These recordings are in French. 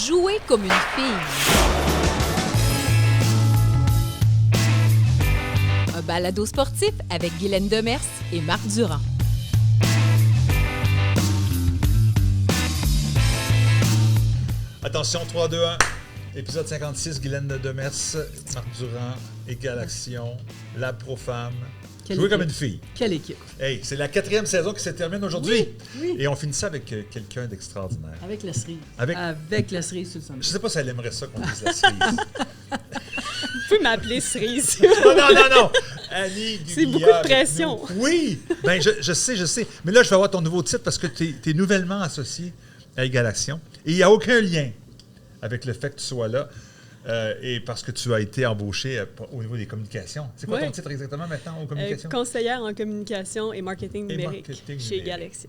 Jouer comme une fille. Un balado sportif avec Guylaine Demers et Marc Durand. Attention, 3, 2, 1. Épisode 56, Guylaine Demers, Marc Durand, Égalaction, la pro-femme. Jouer comme une fille. Quelle équipe. Hey, c'est la 4e saison qui se termine aujourd'hui. Oui. Et on finit ça avec quelqu'un d'extraordinaire. Avec la cerise. Avec la cerise sur le sommet. Je sais pas si elle aimerait ça qu'on dise la cerise. Vous pouvez m'appeler cerise. non. Annie Guglia. C'est beaucoup de pression. Oui. Ben, je sais. Mais là, je vais avoir ton nouveau titre parce que tu es nouvellement associé à Égalaction. Et il n'y a aucun lien avec le fait que tu sois là. Et parce que tu as été embauché au niveau des communications. C'est quoi ton titre exactement maintenant aux communications? Conseillère en communication et marketing numérique chez Galaxy.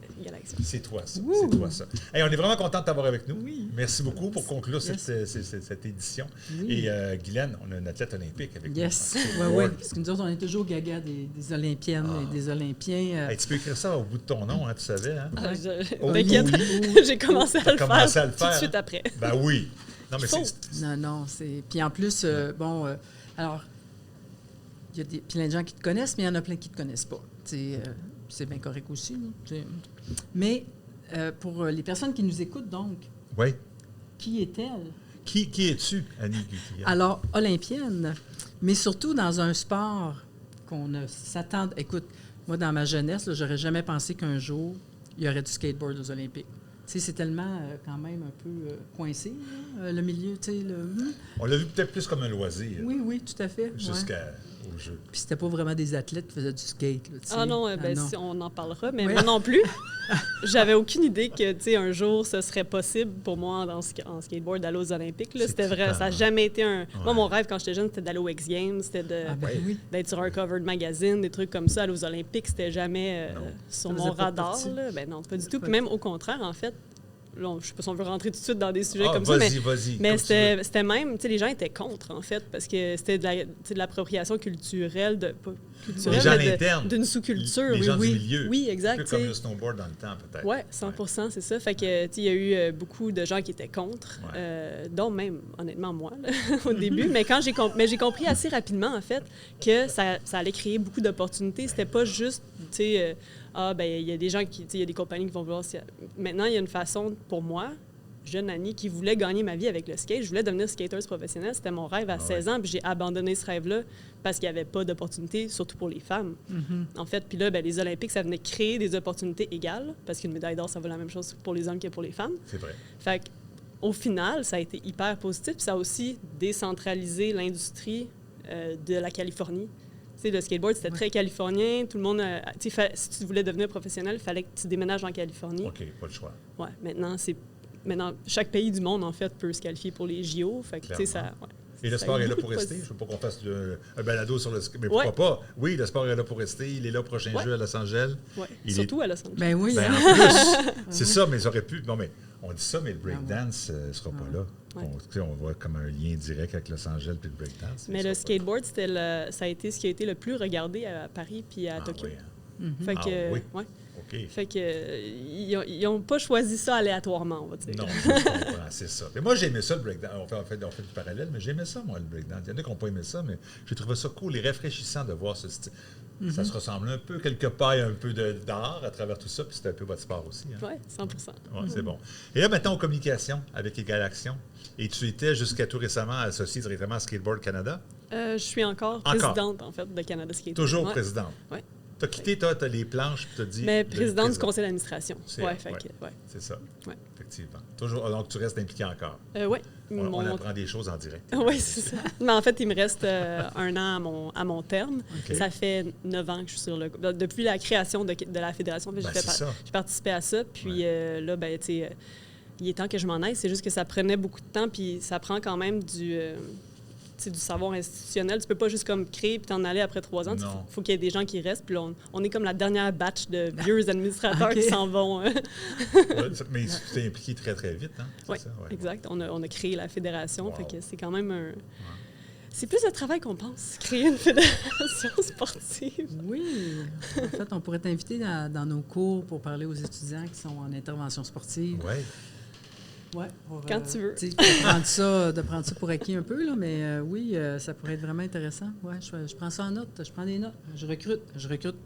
C'est toi ça. C'est toi ça. Hey, on est vraiment content de t'avoir avec nous. Oui. Merci beaucoup pour conclure cette édition. Oui. Et Guylaine, on a une athlète olympique avec Yes. nous. Oui. Parce que nous autres, on est toujours gaga des Olympiennes et des Olympiens. Hey, tu peux écrire ça au bout de ton nom, hein, tu savais. Hein? T'inquiète, j'ai commencé à le faire tout de suite après. Ben oui. Non, mais Non, c'est... Puis en plus, alors, il y a plein de gens qui te connaissent, mais il y en a plein qui ne te connaissent pas. C'est bien correct aussi. Mais pour les personnes qui nous écoutent, donc, oui. Qui est-elle? Qui es-tu, Annie Guglia? Alors, olympienne, mais surtout dans un sport qu'on ne s'attend... Écoute, moi, dans ma jeunesse, j'aurais jamais pensé qu'un jour, il y aurait du skateboard aux Olympiques. Tu sais, c'est tellement quand même un peu coincé, le milieu, tu sais. On l'a vu peut-être plus comme un loisir. Oui, tout à fait. Jusqu'au jeu. Puis c'était pas vraiment des athlètes qui faisaient du skate, là, tu sais. Non, non. Si on en parlera, mais moi non plus. J'avais aucune idée que, tu sais, un jour, ce serait possible pour moi en skateboard d'aller aux Olympiques. Là. C'était vrai, ça n'a jamais été un... Ouais. Moi, mon rêve, quand j'étais jeune, c'était d'aller aux X Games, c'était d'être sur un cover de magazine, des trucs comme ça. Aller aux Olympiques, c'était jamais sur mon radar. Là. Ben non, pas du tout. Puis même au contraire, en fait, là, je ne sais pas si on veut rentrer tout de suite dans des sujets comme ça, mais c'était même, tu sais, les gens étaient contre, en fait, parce que c'était de l'appropriation culturelle, d'une sous-culture. Les gens du milieu. Oui, exact. Un peu comme le snowboard dans le temps, peut-être. Oui, 100%, c'est ça. Fait que, tu sais, il y a eu beaucoup de gens qui étaient contre, dont même, honnêtement, moi, là, au début. Mais quand j'ai compris assez rapidement, en fait, que ça allait créer beaucoup d'opportunités. C'était pas juste, tu sais... il y a des gens il y a des compagnies qui vont vouloir... Maintenant, il y a une façon, pour moi, jeune Annie, qui voulait gagner ma vie avec le skate. Je voulais devenir skateuse professionnelle. C'était mon rêve à 16 ans, puis j'ai abandonné ce rêve-là parce qu'il n'y avait pas d'opportunités, surtout pour les femmes. Mm-hmm. En fait, puis là, les Olympiques, ça venait créer des opportunités égales, parce qu'une médaille d'or, ça vaut la même chose pour les hommes que pour les femmes. C'est vrai. Fait qu'au final, ça a été hyper positif, puis ça a aussi décentralisé l'industrie de la Californie. Le skateboard, c'était très californien. Tout le monde... si tu voulais devenir professionnel, il fallait que tu déménages en Californie. OK, pas le choix. Oui, maintenant, chaque pays du monde, en fait, peut se qualifier pour les JO. Fait que, ça, et le sport est là pour rester? Je ne veux pas qu'on fasse un balado sur le skate. Mais pourquoi pas? Oui, le sport est là pour rester. Il est là au prochain jeu à Los Angeles. Oui, surtout à Los Angeles. Ben oui. Ben, en plus, c'est ça, mais ça aurait pu... Non, mais on dit ça, mais le breakdance ne sera pas là. On voit comme un lien direct avec Los Angeles et le breakdance. Mais le skateboard, ça a été ce qui a été le plus regardé à Paris puis à Tokyo. Oui, hein? Fait que, OK. Fait que ils n'ont pas choisi ça aléatoirement, on va dire. Non, je comprends, c'est ça. Mais moi, j'aimais ça, le breakdance. On fait du parallèle, mais j'aimais ça, moi, le breakdance. Il y en a qui n'ont pas aimé ça, mais j'ai trouvé ça cool et rafraîchissant de voir ce style. Mm-hmm. Ça se ressemble un peu, quelque part, il y a un peu d'art à travers tout ça, puis c'est un peu votre sport aussi. Hein? Oui, 100%. Oui, c'est bon. Et là, maintenant, en communication avec Égalaction. Et tu étais jusqu'à tout récemment associé directement à Skateboard Canada? Je suis encore présidente, en fait, de Canada Skateboard. Toujours présidente? Oui. Tu as quitté, tu as les planches, puis tu as dit... Mais présidente du conseil d'administration. C'est ça. Ouais. Effectivement. Toujours, donc, tu restes impliqué encore. Oui. On apprend des choses en direct. Oui, c'est ça. Mais en fait, il me reste 1 an à mon terme. Okay. Ça fait 9 ans que je suis sur le... Depuis la création de la fédération, j'ai participé à ça. Puis là, tu sais, il est temps que je m'en aille. C'est juste que ça prenait beaucoup de temps, puis ça prend quand même du savoir institutionnel. Tu peux pas juste comme créer puis t'en aller après 3 ans. Il faut qu'il y ait des gens qui restent. Puis là, on est comme la dernière batch de vieux administrateurs qui s'en vont. Mais tu t'es impliqué très, très vite, hein? Oui, exact. On a créé la fédération. Fait que c'est quand même un... C'est plus de travail qu'on pense, créer une fédération sportive. Oui. En fait, on pourrait t'inviter dans nos cours pour parler aux étudiants qui sont en intervention sportive. Oui. Ouais, Quand tu veux. De prendre ça pour acquis un peu, là, mais oui, ça pourrait être vraiment intéressant. Ouais, je prends ça en note, je prends des notes, je recrute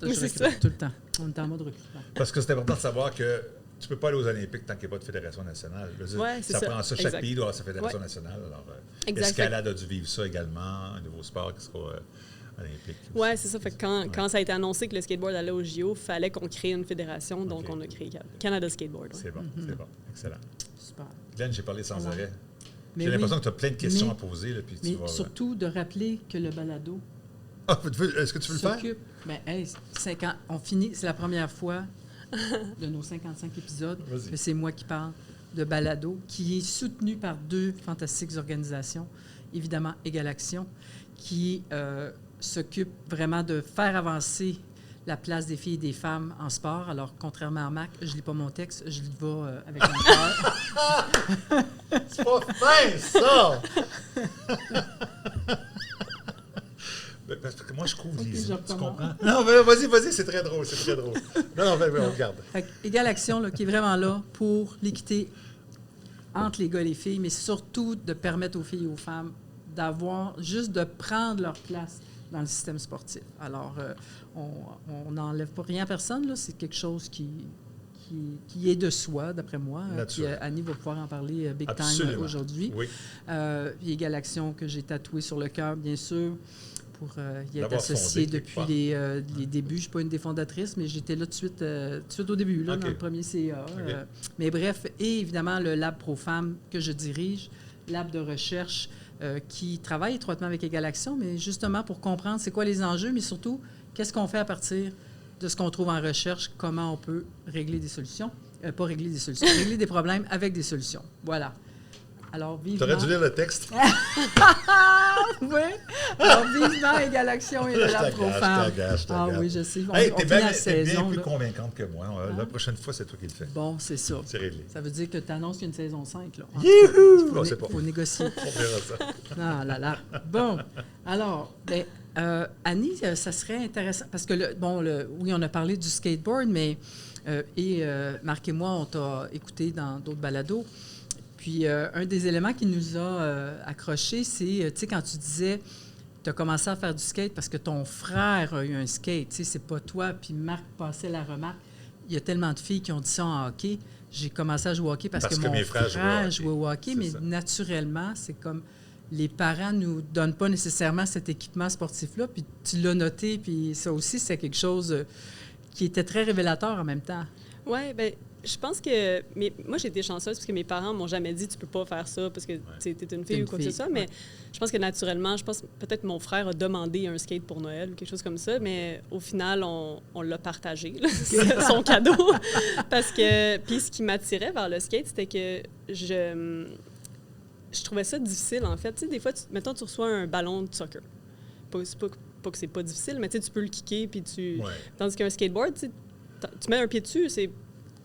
Oui, c'est ça. tout le temps. On est en mode recrutement. Parce que c'est important de savoir que tu ne peux pas aller aux Olympiques tant qu'il n'y a pas de fédération nationale. Je veux dire, Ouais, c'est ça. prend ça. Chaque Exact. pays doit avoir sa fédération Ouais. nationale. Alors, Exact. l'escalade a dû vivre ça également, un nouveau sport qui sera olympique. Oui, c'est ça. Fait que quand ça a été annoncé que le skateboard allait au JO, il fallait qu'on crée une fédération. Donc, OK. on a créé Canada Skateboard. Ouais. C'est bon, c'est bon. Excellent. Super. Glenn, j'ai parlé sans Ouais. arrêt. Mais J'ai l'impression oui, que tu as plein de questions mais- à poser. Là, puis tu mais vas... surtout de rappeler que le balado Ah, est-ce que tu veux le faire? s'occupe. Ben, hey, on finit, c'est la première fois de nos 55 épisodes Vas-y. que c'est moi qui parle de balado, qui est soutenu par 2 fantastiques organisations, évidemment Égal Action, qui s'occupe vraiment de faire avancer la place des filles et des femmes en sport. Alors, contrairement à Mac, je lis pas mon texte, je lis va avec mon cœur. C'est pas fin, ça! Parce que moi, je couvre les je yeux. Tu recommence. comprends? Non, mais vas-y, c'est très drôle, c'est très drôle. Non, on regarde. Fait que Égal Action, là, qui est vraiment là pour l'équité entre les gars et les filles, mais surtout de permettre aux filles et aux femmes juste de prendre leur place dans le système sportif. Alors, on n'enlève pas rien à personne, là. C'est quelque chose qui est de soi, d'après moi. Puis Naturel. Annie va pouvoir en parler big time Absolument. aujourd'hui. Oui. Puis Égal Action que j'ai tatoué sur le cœur, bien sûr, pour y être L'avoir associée fondé quelque depuis part. les débuts. Je ne suis pas une des fondatrices, mais j'étais là tout de suite au début, là, OK. dans le premier CA. OK. Mais bref, et évidemment le Lab Pro Femmes que je dirige, lab de recherche qui travaille étroitement avec Égal Action, mais justement pour comprendre c'est quoi les enjeux, mais surtout qu'est-ce qu'on fait à partir de ce qu'on trouve en recherche, comment on peut régler des solutions. Pas régler des solutions, régler des problèmes avec des solutions. Voilà. Alors, Tu vivement... aurais dû lire le texte. Oui. Alors, vivement Égal Action et le Je Lab Pro Femmes. je te Ah regarde. oui, je sais. On Hey, finit t'es la bien saison. plus là. convaincante que moi. La prochaine fois, c'est toi qui le fais. Bon, c'est ça. C'est réglé. Ça veut dire que tu annonces qu'il y a une saison 5. Là. Youhou! Il Non, c'est pas. faut négocier. On verra ça. Ah là là. Bon, alors, ben, Annie, ça serait intéressant, parce que, oui, on a parlé du skateboard, mais, Marc et moi, on t'a écouté dans d'autres balados. Puis, un des éléments qui nous a accrochés, c'est, tu sais, quand tu disais, tu as commencé à faire du skate parce que ton frère a eu un skate, tu sais, c'est pas toi, puis Marc passait la remarque. Il y a tellement de filles qui ont dit ça en hockey. J'ai commencé à jouer au hockey parce que mon mes frères frère jouaient jouait au hockey, C'est mais ça. naturellement, c'est comme les parents ne nous donnent pas nécessairement cet équipement sportif-là, puis tu l'as noté, puis ça aussi, c'est quelque chose qui était très révélateur en même temps. Oui, bien, je pense que. Mais moi, j'ai été chanceuse parce que mes parents m'ont jamais dit tu peux pas faire ça parce que tu es une fille une ou quoi que ce fille, soit. Mais ouais. je pense que naturellement, peut-être mon frère a demandé un skate pour Noël ou quelque chose comme ça, mais au final, on l'a partagé, là, son cadeau. Parce que. Puis ce qui m'attirait vers le skate, c'était que je trouvais ça difficile, en fait. Tu sais, des fois, mettons, tu reçois un ballon de soccer. Pas que c'est pas difficile, mais tu sais, tu peux le kicker, puis tu... Ouais. Tandis qu'un skateboard, tu sais, tu mets un pied dessus, c'est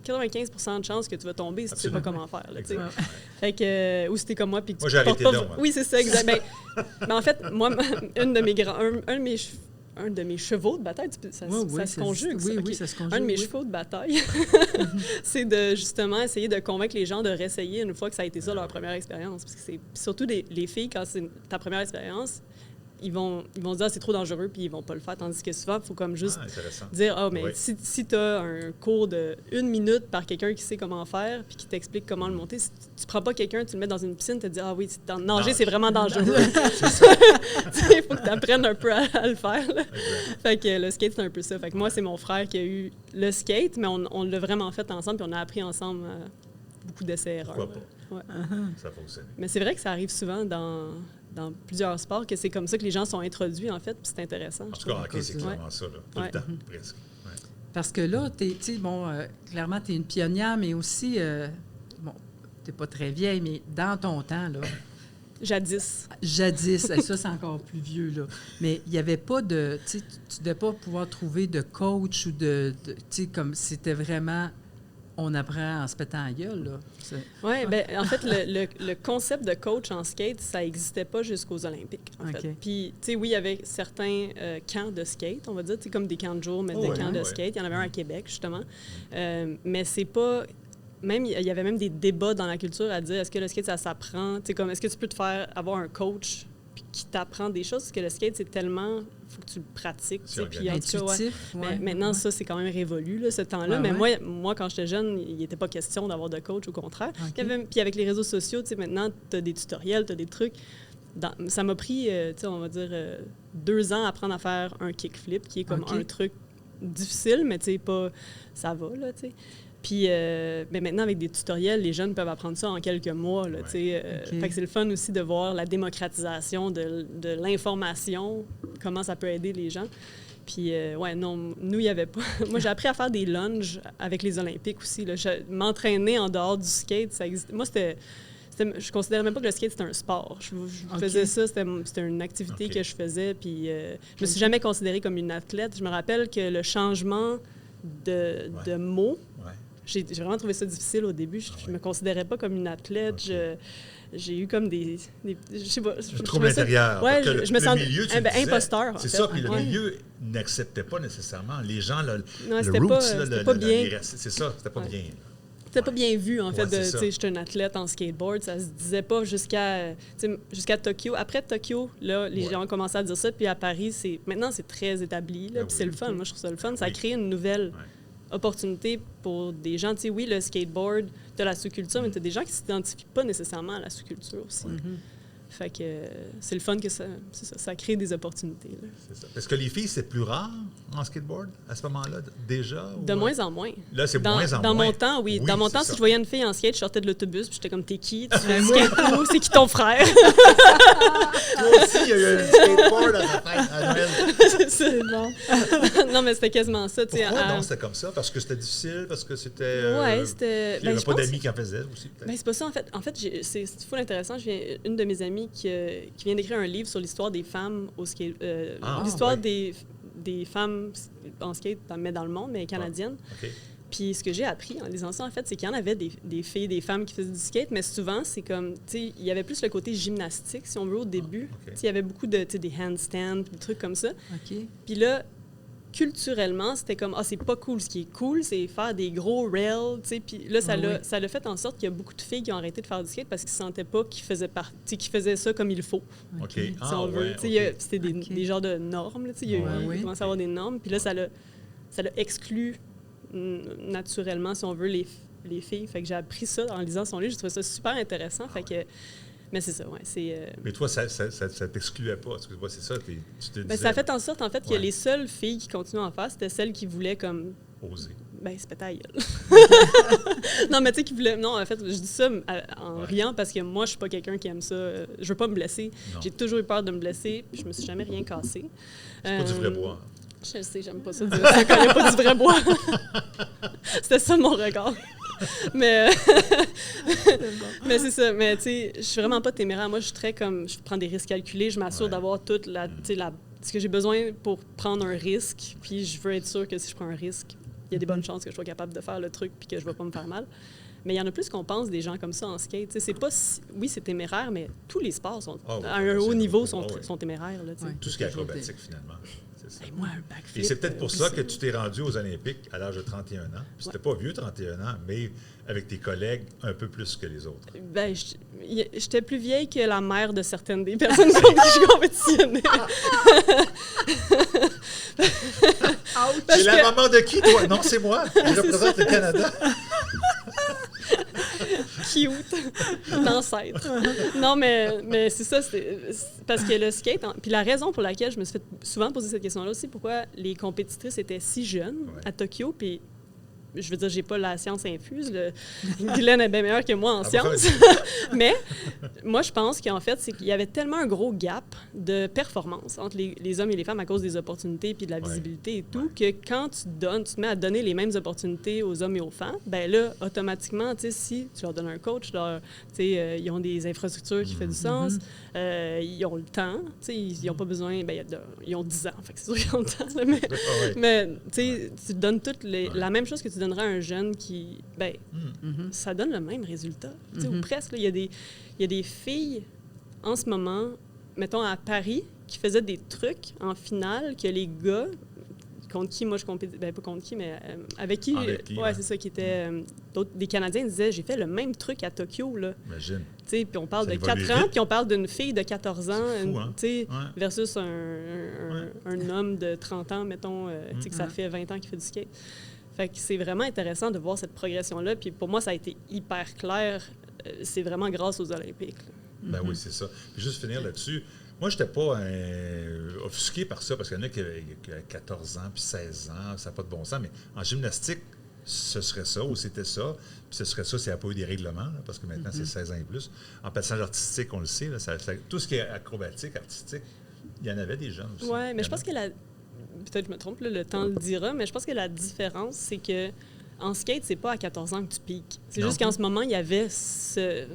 95% de chances que tu vas tomber si tu sais pas comment faire. Là, tu sais. Exact. Fait que, ou si t'es comme moi, puis que tu Moi, j'ai portes arrêté pas... là, moi. Oui, c'est ça, exact. Mais en fait, moi, un de mes chevaux de bataille, ça se conjugue. Oui, ça. oui, OK. ça se conjugue. Un de mes oui. chevaux de bataille, c'est de justement essayer de convaincre les gens de réessayer une fois que ça a été ça leur première expérience. Parce que c'est surtout les filles, quand c'est ta première expérience, ils vont se dire c'est trop dangereux puis ils vont pas le faire. Tandis que souvent, il faut comme juste Intéressant. dire mais Oui. si tu as un cours de 1 minute par quelqu'un qui sait comment faire puis qui t'explique comment le monter, si tu prends pas quelqu'un, tu le mets dans une piscine, tu te dis ah oui, nager, c'est vraiment dangereux. Il faut que tu apprennes un peu à le faire. Là. Fait que le skate, c'est un peu ça. Fait que moi, c'est mon frère qui a eu le skate, mais on l'a vraiment fait ensemble puis on a appris ensemble beaucoup d'essais-erreurs. Pourquoi pas? Ouais. Ça fonctionne. Mais c'est vrai que ça arrive souvent dans plusieurs sports, que c'est comme ça que les gens sont introduits, en fait, puis c'est intéressant. En je tout cas, en trouve. hockey, c'est clairement ça, là. Tout Ouais. le temps, presque. Ouais. Parce que là, clairement, tu es une pionnière, mais aussi, tu n'es pas très vieille, mais dans ton temps, là, Jadis. jadis, ça c'est encore plus vieux, là, mais il n'y avait pas de, tu ne devais pas pouvoir trouver de coach ou tu sais, comme c'était vraiment, on apprend en se pétant la gueule, là. Oui, bien, en fait, le concept de coach en skate, ça n'existait pas jusqu'aux Olympiques, en fait. OK. Puis, tu sais, oui, il y avait certains camps de skate, on va dire, comme des camps de jour, mais des camps de skate. Il y en avait un à Québec, justement. Mais c'est pas... même il y avait même des débats dans la culture à dire est-ce que le skate, ça s'apprend? Tu sais, comme, est-ce que tu peux avoir un coach qui t'apprend des choses? Parce que le skate, c'est tellement... Il faut que tu le pratiques. Puis, intuitif. Mais maintenant, ça, c'est quand même révolu, là, ce temps-là. Mais moi, quand j'étais jeune, il n'était pas question d'avoir de coach, au contraire. Puis avec les réseaux sociaux, maintenant, tu as des tutoriels, tu as des trucs. Ça m'a pris, on va dire, 2 ans à apprendre à faire un kickflip, qui est comme un truc difficile, mais pas... Ça va, là, tu sais. Puis, mais maintenant, avec des tutoriels, les jeunes peuvent apprendre ça en quelques mois. Là, fait que c'est le fun aussi de voir la démocratisation de l'information, comment ça peut aider les gens. Puis, non, nous, il n'y avait pas... Moi, j'ai appris à faire des lunges avec les Olympiques aussi. Là. M'entraîner en dehors du skate, ça existe. Moi, je ne considérais même pas que le skate, c'était un sport. Je faisais ça, c'était une activité que je faisais. Puis, je me suis jamais considérée comme une athlète. Je me rappelle que le changement de mots... J'ai vraiment trouvé ça difficile au début. Je me considérais pas comme une athlète. J'ai eu comme des je sais pas. Je trouve l'intérieur. Ouais, je me sens milieu, imposteur. C'est ça, puis le milieu n'acceptait pas nécessairement. Les gens, le roots, c'était pas bien. C'est ça, c'était pas bien. C'était pas bien vu, en fait, de, je suis une athlète en skateboard. Ça se disait pas jusqu'à Tokyo. Après Tokyo, là, les gens ont commencé à dire ça. Puis à Paris, maintenant, c'est très établi. Là, puis c'est le fun. Moi, je trouve ça le fun. Ça crée une nouvelle... opportunité pour des gens. Tu sais, oui, le skateboard, tu as la sous-culture, mais tu as des gens qui ne s'identifient pas nécessairement à la sous-culture aussi. Fait que c'est le fun que ça crée des opportunités. Là. C'est ça. Est-ce que les filles, c'est plus rare en skateboard à ce moment-là, déjà? De moins en moins. Là, c'est moins en moins. Dans mon temps, oui. Dans mon temps, si je voyais une fille en skate, je sortais de l'autobus, puis j'étais comme, t'es qui? Tu fais skate où? C'est qui ton frère? Toi aussi, il y a eu un skateboard à ta fête à Noël. C'est bon. Non, mais c'était quasiment ça. Pourquoi non, c'était comme ça? Parce que c'était difficile? Parce que c'était... Oui, c'était... Il n'y avait pas d'amis qui en faisaient aussi, peut-être? Ben, c'est pas ça, en fait. En fait, c'est full intéressant. Une de mes amies qui vient d'écrire un livre sur l'histoire des femmes au skate... l'histoire des femmes en skate, mais dans le monde, mais canadiennes. Puis ce que j'ai appris en lisant ça, en fait, c'est qu'il y en avait des filles, des femmes qui faisaient du skate, mais souvent, c'est comme, tu sais, il y avait plus le côté gymnastique, si on veut, au début. Tu sais, il y avait beaucoup de, tu sais, des handstands, des trucs comme ça. Puis là, culturellement, c'était comme, c'est pas cool. Ce qui est cool, c'est faire des gros rails, tu sais. Puis là, ça l'a fait en sorte qu'il y a beaucoup de filles qui ont arrêté de faire du skate parce qu'ils ne sentaient pas qu'ils faisaient ça comme il faut. Si on veut. C'était des genres de normes, là, tu sais. Il commençait à avoir des normes. Puis là, ça l'a exclu naturellement, si on veut, les filles. Fait que j'ai appris ça en lisant son livre. J'ai trouvé ça super intéressant. Fait que... Mais c'est ça, Mais toi, ça t'excluait pas. C'est ça, tu te disais... ça a fait en sorte, en fait, que les seules filles qui continuaient à en faire, c'était celles qui voulaient comme... Oser. Ben, c'est ta gueule. Non, mais tu sais, qui voulaient... Non, en fait, je dis ça en riant parce que moi, je suis pas quelqu'un qui aime ça. Je veux pas me blesser. J'ai toujours eu peur de me blesser, puis je me suis jamais rien cassé. C'est pas du vrai bois. Je sais, j'aime pas ça dire ça quand il n'y a pas du vrai bois. C'était ça mon regard. Mais c'est ça. Mais tu sais, je suis vraiment pas téméraire. Moi, je suis très comme, je prends des risques calculés. Je m'assure d'avoir toute ce que j'ai besoin pour prendre un risque. Puis je veux être sûre que si je prends un risque, il y a des bonnes chances que je sois capable de faire le truc puis que je ne vais pas me faire mal. Mais il y en a plus qu'on pense, des gens comme ça en skate. T'sais, c'est pas oui, c'est téméraire, mais tous les sports sont, à un haut niveau sont téméraires. Là, tout ce qui est acrobatique, finalement. Et moi, un backflip, et c'est peut-être pour ça que tu t'es rendu aux Olympiques à l'âge de 31 ans. Puis c'était pas vieux, 31 ans, mais avec tes collègues, un peu plus que les autres. Ben, j'étais plus vieille que la mère de certaines des personnes contre qui je compétitionnais. C'est la maman de qui, toi? Non, c'est moi. Je représente le Canada. Cute. L'ancêtre. Non, mais c'est ça. C'est parce que le skate... Puis la raison pour laquelle je me suis fait souvent poser cette question-là aussi, pourquoi les compétitrices étaient si jeunes à Tokyo, puis je veux dire, j'ai pas la science infuse. Guylaine est bien meilleure que moi en sciences. Mais moi, je pense qu'en fait, c'est qu'il y avait tellement un gros gap de performance entre les hommes et les femmes à cause des opportunités puis de la visibilité et tout, que quand tu te mets à donner les mêmes opportunités aux hommes et aux femmes, ben là, automatiquement, tu sais, si tu leur donnes un coach, ils ont des infrastructures qui font du sens, ils ont le temps, tu sais, ils n'ont pas besoin, ils ont 10 ans, fait que c'est sûr qu'ils ont le temps, là, mais tu sais, tu donnes la même chose que tu donnerais à un jeune qui, ça donne le même résultat, tu sais, ou presque. Il y a des filles en ce moment, mettons à Paris, qui faisaient des trucs en finale que les gars contre qui moi je compétais, ben pas contre qui, mais avec qui, ouais. c'est ça, qui était des Canadiens disaient, j'ai fait le même truc à Tokyo, là. Imagine. Tu sais, puis on parle Ça de évolue 4 ans, vite. puis on parle d'une fille de 14 ans, C'est fou, hein? tu sais, Ouais. versus un homme de 30 ans, mettons, tu sais, que ça fait 20 ans qu'il fait du skate. Fait que c'est vraiment intéressant de voir cette progression-là, puis pour moi, ça a été hyper clair. C'est vraiment grâce aux Olympiques, là. Ben oui, c'est ça. Puis juste finir là-dessus, moi, je n'étais pas offusqué par ça, parce qu'il y en a qui avaient 14 ans, puis 16 ans, ça n'a pas de bon sens, mais en gymnastique, ce serait ça, ou c'était ça, puis ce serait ça s'il n'y a pas eu des règlements, là, parce que maintenant, c'est 16 ans et plus. En patinage artistique, on le sait, là, tout ce qui est acrobatique, artistique, il y en avait des jeunes aussi. Oui, mais je pense que peut-être que je me trompe, là, le temps le dira, mais je pense que la différence, c'est que en skate, c'est pas à 14 ans que tu piques. C'est Non. juste qu'en ce moment, il y avait ce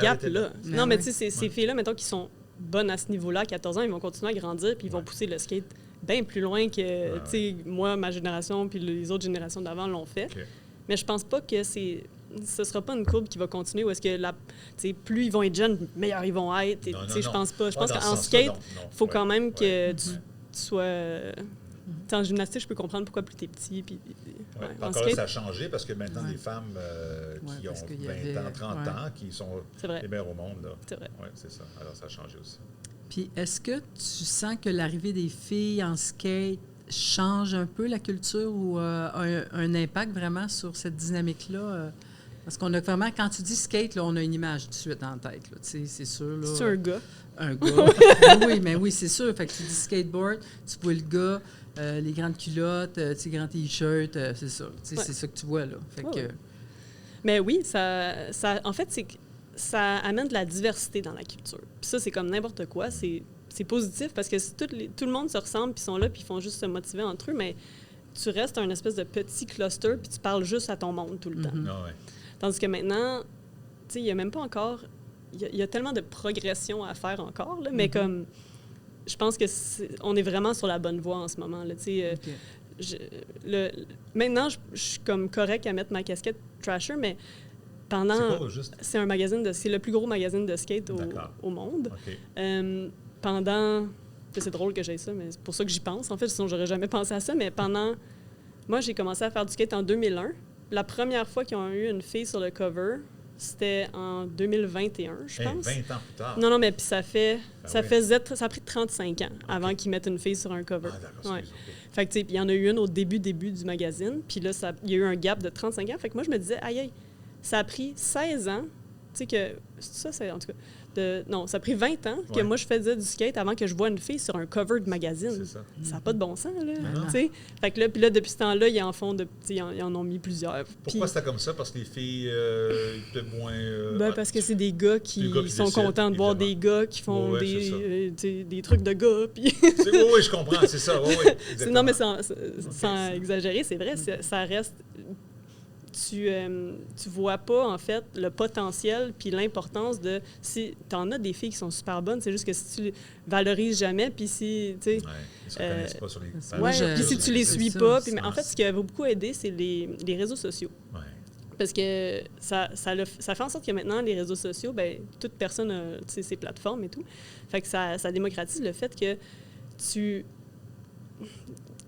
gap-là. Non, mais tu sais, ces filles-là, mettons, qui sont bonnes à ce niveau-là, à 14 ans, ils vont continuer à grandir, puis ils vont pousser le skate bien plus loin que, tu sais, moi, ma génération, puis les autres générations d'avant l'ont fait. Okay. Mais je pense pas que ce sera pas une courbe qui va continuer, où est-ce que plus ils vont être jeunes, meilleurs ils vont être. Je pense pas. Je pense qu'en skate, il faut quand même que tu sois... En gymnastique, je peux comprendre pourquoi plus t'es petit. Puis, en skate, ça a changé parce que maintenant, les femmes qui ont 20 ans, 30 ans, qui sont les meilleures au monde. C'est vrai. Oui, c'est ça. Alors, ça a changé aussi. Puis, est-ce que tu sens que l'arrivée des filles en skate change un peu la culture ou a un impact vraiment sur cette dynamique-là? Parce qu'on a vraiment, quand tu dis skate, là, on a une image tout de suite en tête. Là, c'est sûr. Là, c'est un gars. Un gars. oui, c'est sûr. Fait que tu dis skateboard, tu vois le gars, les grandes culottes, grands t-shirts, c'est ça. C'est ça que tu vois, là. Fait que... Mais oui, ça, en fait, c'est que ça amène de la diversité dans la culture. Puis ça, c'est comme n'importe quoi. C'est positif parce que si tout le monde se ressemble, puis sont là, puis ils font juste se motiver entre eux, mais tu restes un espèce de petit cluster, puis tu parles juste à ton monde tout le temps. Ah ouais. Tandis que maintenant, tu sais, il n'y a même pas encore... Il y a tellement de progression à faire encore, là, mais comme... Je pense que on est vraiment sur la bonne voie en ce moment. Là, maintenant, je suis comme correct à mettre ma casquette Trasher, mais pendant... C'est quoi, juste? C'est le plus gros magazine de skate au monde. Okay. Pendant... C'est drôle que j'aie ça, mais c'est pour ça que j'y pense, en fait, sinon j'aurais jamais pensé à ça, mais pendant... Moi, j'ai commencé à faire du skate en 2001. La première fois qu'ils ont eu une fille sur le cover, c'était en 2021, je pense. 20 ans plus tard. Non, mais puis ça a pris 35 ans avant qu'ils mettent une fille sur un cover. Ah, d'accord, ouais. Fait que, tu sais, il y en a eu une au début du magazine, puis là, il y a eu un gap de 35 ans. Fait que moi, je me disais, aïe, ça a pris 16 ans, tu sais, que... Ça, c'est en tout cas... Non, ça a pris 20 ans que moi, je faisais du skate avant que je vois une fille sur un cover de magazine. C'est ça. Ça n'a pas de bon sens, là. T'sais. Fait que là, puis là, depuis ce temps-là, ils en font ils en ont mis plusieurs. Pourquoi c'était comme ça? Parce que les filles étaient moins... parce que c'est des gars qui sont décident, contents de voir des gars qui font des trucs de gars. Puis... oui, je comprends, c'est ça. Oui, non, mais sans exagérer, c'est vrai, ça reste... Tu vois pas, en fait, le potentiel puis l'importance de... Si tu en as des filles qui sont super bonnes, c'est juste que si tu les valorises jamais, puis si, tu sais... Oui, ils se reconnaissent pas sur les pages. Puis si tu les suis pas... Puis, en fait, ce qui a beaucoup aidé, c'est les réseaux sociaux. Ouais. Parce que ça fait en sorte que maintenant, les réseaux sociaux, bien, toute personne a ses plateformes et tout. Fait que ça démocratise le fait que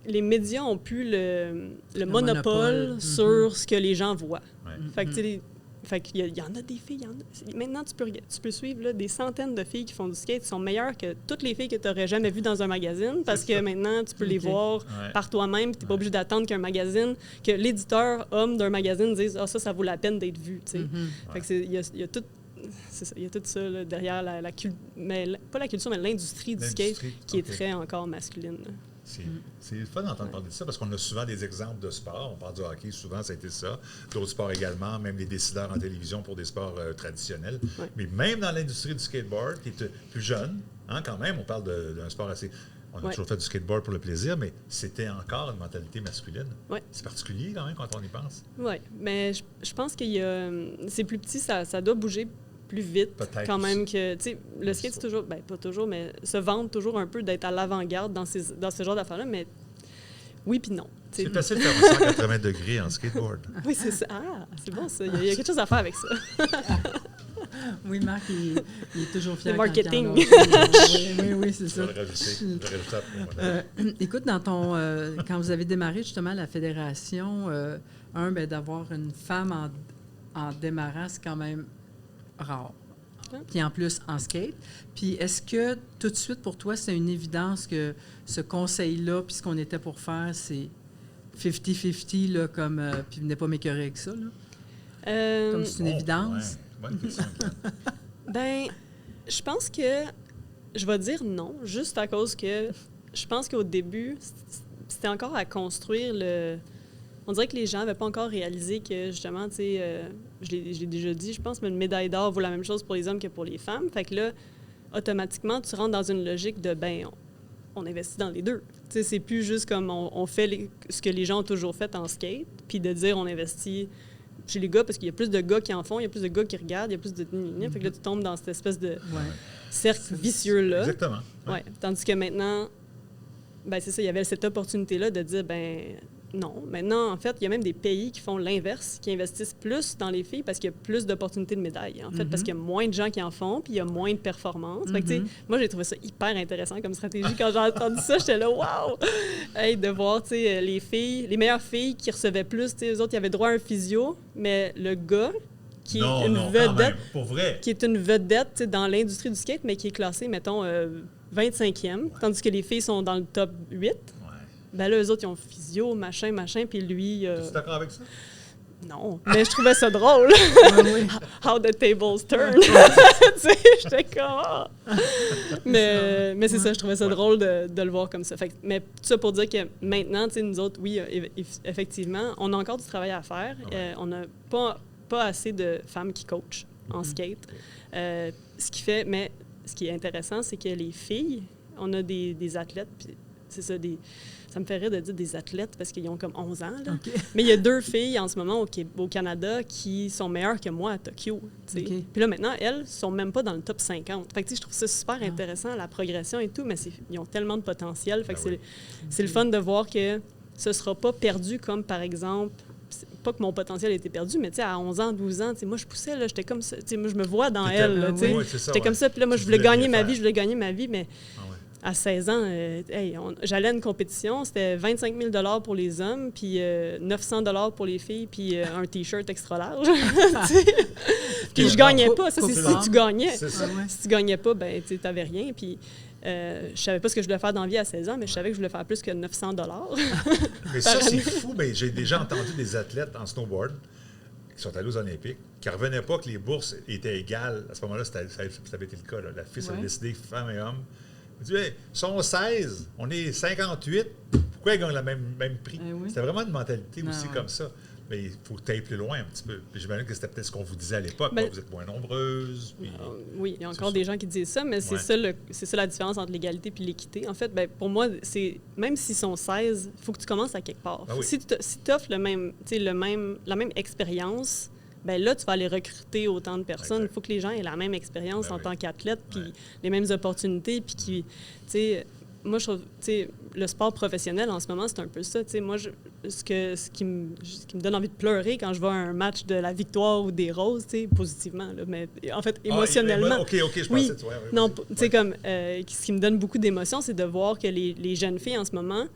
les médias ont plus le monopole sur ce que les gens voient. Ouais. Fait que, fait qu'il y en a des filles. Maintenant, tu peux suivre là, des centaines de filles qui font du skate qui sont meilleures que toutes les filles que tu n'aurais jamais vues dans un magazine parce que maintenant, tu peux les voir par toi-même. Tu n'es pas obligé d'attendre qu'un magazine, que l'éditeur homme d'un magazine dise « Ah, ça vaut la peine d'être vu. » Fait que il y a tout... C'est ça, il y a tout ça là, derrière la culture, pas la culture, mais l'industrie du skate qui est très encore masculine. Là. C'est le fun d'entendre parler de ça parce qu'on a souvent des exemples de sport. On parle du hockey, souvent, ça a été ça. D'autres sports également, même les décideurs en télévision pour des sports traditionnels. Ouais. Mais même dans l'industrie du skateboard, qui est plus jeune, quand même, on parle d'un sport assez... On a toujours fait du skateboard pour le plaisir, mais c'était encore une mentalité masculine. Ouais. C'est particulier quand même quand on y pense. Oui, mais je pense qu'il y a... C'est plus petit, ça doit bouger plus vite quand même que, tu sais, le skate, c'est toujours, ben pas toujours, mais se vendre toujours un peu d'être à l'avant-garde dans ce genre d'affaires-là, mais oui puis non. C'est facile de faire 180 degrés en skateboard. Oui, c'est ça. Ah, c'est bon ça, il y a quelque chose à faire avec ça. Oui, Marc, il est toujours fier. Le quand marketing. il en a. Oui, c'est Je ça. vais le rajouter. Écoute, quand vous avez démarré justement la fédération, d'avoir une femme en démarrant, c'est quand même rare. Puis en plus, en skate. Puis est-ce que tout de suite, pour toi, c'est une évidence que ce conseil-là, puis ce qu'on était pour faire, c'est 50-50, là, puis venez pas m'écœurer avec ça, là? Comme c'est une évidence? Ouais. Bonne question. Ben, je pense que je vais dire non, juste à cause que je pense qu'au début, c'était encore à construire On dirait que les gens n'avaient pas encore réalisé que, justement, tu sais, je l'ai déjà dit, je pense, mais une médaille d'or vaut la même chose pour les hommes que pour les femmes. Fait que là, automatiquement, tu rentres dans une logique de, on investit dans les deux. Tu sais, c'est plus juste comme on fait ce que les gens ont toujours fait en skate, puis de dire on investit chez les gars, parce qu'il y a plus de gars qui en font, il y a plus de gars qui regardent, il y a plus de... Fait que là, tu tombes dans cette espèce de cercle vicieux-là. Exactement. Ouais. Tandis que maintenant, c'est ça, il y avait cette opportunité-là de dire, non. Maintenant, en fait, il y a même des pays qui font l'inverse, qui investissent plus dans les filles parce qu'il y a plus d'opportunités de médailles, en fait, parce qu'il y a moins de gens qui en font, puis il y a moins de performances. Fait que, tu sais, moi, j'ai trouvé ça hyper intéressant comme stratégie. Quand j'ai entendu ça, j'étais là, wow! Hey, de voir, tu sais, les meilleures filles qui recevaient plus, tu sais, eux autres, ils avaient droit à un physio, mais le gars qui est une vedette, pour vrai. qui est une vedette dans l'industrie du skate, mais qui est classé, mettons, 25e, tandis que les filles sont dans le top 8. Ben là, eux autres, ils ont physio, machin, puis lui... Tu es d'accord avec ça? Non, mais je trouvais ça drôle. How the tables turn. Tu sais, j'étais comme... Mais c'est ça, je trouvais ça drôle de le voir comme ça. Fait que, mais tout ça pour dire que maintenant, tu sais, nous autres, oui, effectivement, on a encore du travail à faire. On n'a pas assez de femmes qui coachent en skate. Ce qui est intéressant, c'est que les filles, on a des athlètes, puis c'est ça, ça me fait rire de dire des athlètes parce qu'ils ont comme 11 ans. Là. Okay. Mais il y a 2 filles en ce moment au Canada qui sont meilleures que moi à Tokyo. Okay. Puis là, maintenant, elles ne sont même pas dans le top 50. Fait que je trouve ça super intéressant, la progression et tout, mais ils ont tellement de potentiel. Fait que c'est le fun de voir que ce ne sera pas perdu comme, par exemple, pas que mon potentiel ait été perdu, mais à 11 ans, 12 ans, moi, je poussais, là, j'étais comme ça. Moi, je me vois dans elle. J'étais comme ça. Puis là, moi, je voulais gagner ma vie, mais... À 16 ans, j'allais à une compétition, c'était 25 000 pour les hommes, puis 900 pour les filles, puis un T-shirt extra large. Puis je gagnais pas. Ça, c'est si tu gagnais. Si tu gagnais pas, tu n'avais rien. Puis je savais pas ce que je voulais faire dans la vie à 16 ans, mais je savais que je voulais faire plus que 900 Mais ça, c'est fou. J'ai déjà entendu des athlètes en snowboard qui sont allés aux Olympiques, qui ne revenaient pas que les bourses étaient égales. À ce moment-là, ça avait été le cas. Là. La FIS avait décidé, femmes et hommes. Il dit, hey, ils sont 16, on est 58, pourquoi ils gagnent le même prix? C'était vraiment une mentalité aussi comme ça. Mais il faut que tu ailles plus loin un petit peu. Puis j'imagine que c'était peut-être ce qu'on vous disait à l'époque, vous êtes moins nombreuses. Puis... oui, il y a encore des gens qui disent ça, mais c'est ça la différence entre l'égalité et l'équité. En fait, pour moi, même s'ils sont 16, il faut que tu commences à quelque part. Si tu offres la même expérience, là, tu vas aller recruter autant de personnes. Il faut que les gens aient la même expérience en tant qu'athlète, puis les mêmes opportunités, puis qui, tu sais, moi, je trouve, tu sais, le sport professionnel, en ce moment, c'est un peu ça. Tu sais, moi, ce qui me donne envie de pleurer quand je vois un match de la Victoire ou des Roses, tu sais, positivement, là, mais en fait, émotionnellement. OK, je pensais... Non, tu sais, comme, ce qui me donne beaucoup d'émotion, c'est de voir que les jeunes filles, en ce moment,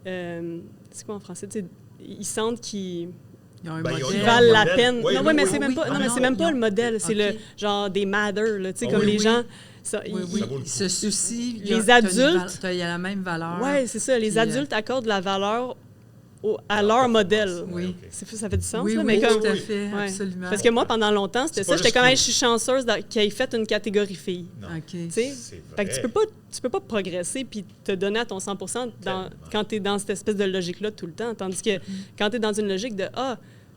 c'est quoi en français, tu sais, ils sentent qu'ils... Ils valent la peine. Mais c'est même pas le modèle. C'est le genre des matter, là, tu sais, comme les gens... Ils se soucient. Les adultes... Il y a la même valeur. Oui, c'est ça. Les adultes accordent la valeur à leur modèle. Oui. Ça fait du sens, oui, là? Mais tout à fait, absolument. Parce que moi, pendant longtemps, c'était ça. J'étais quand même, je suis chanceuse qu'il ait fait une catégorie filles. Fait que tu peux pas progresser puis te donner à ton 100% quand tu es dans cette espèce de logique-là tout le temps. Tandis que quand tu es dans une logique de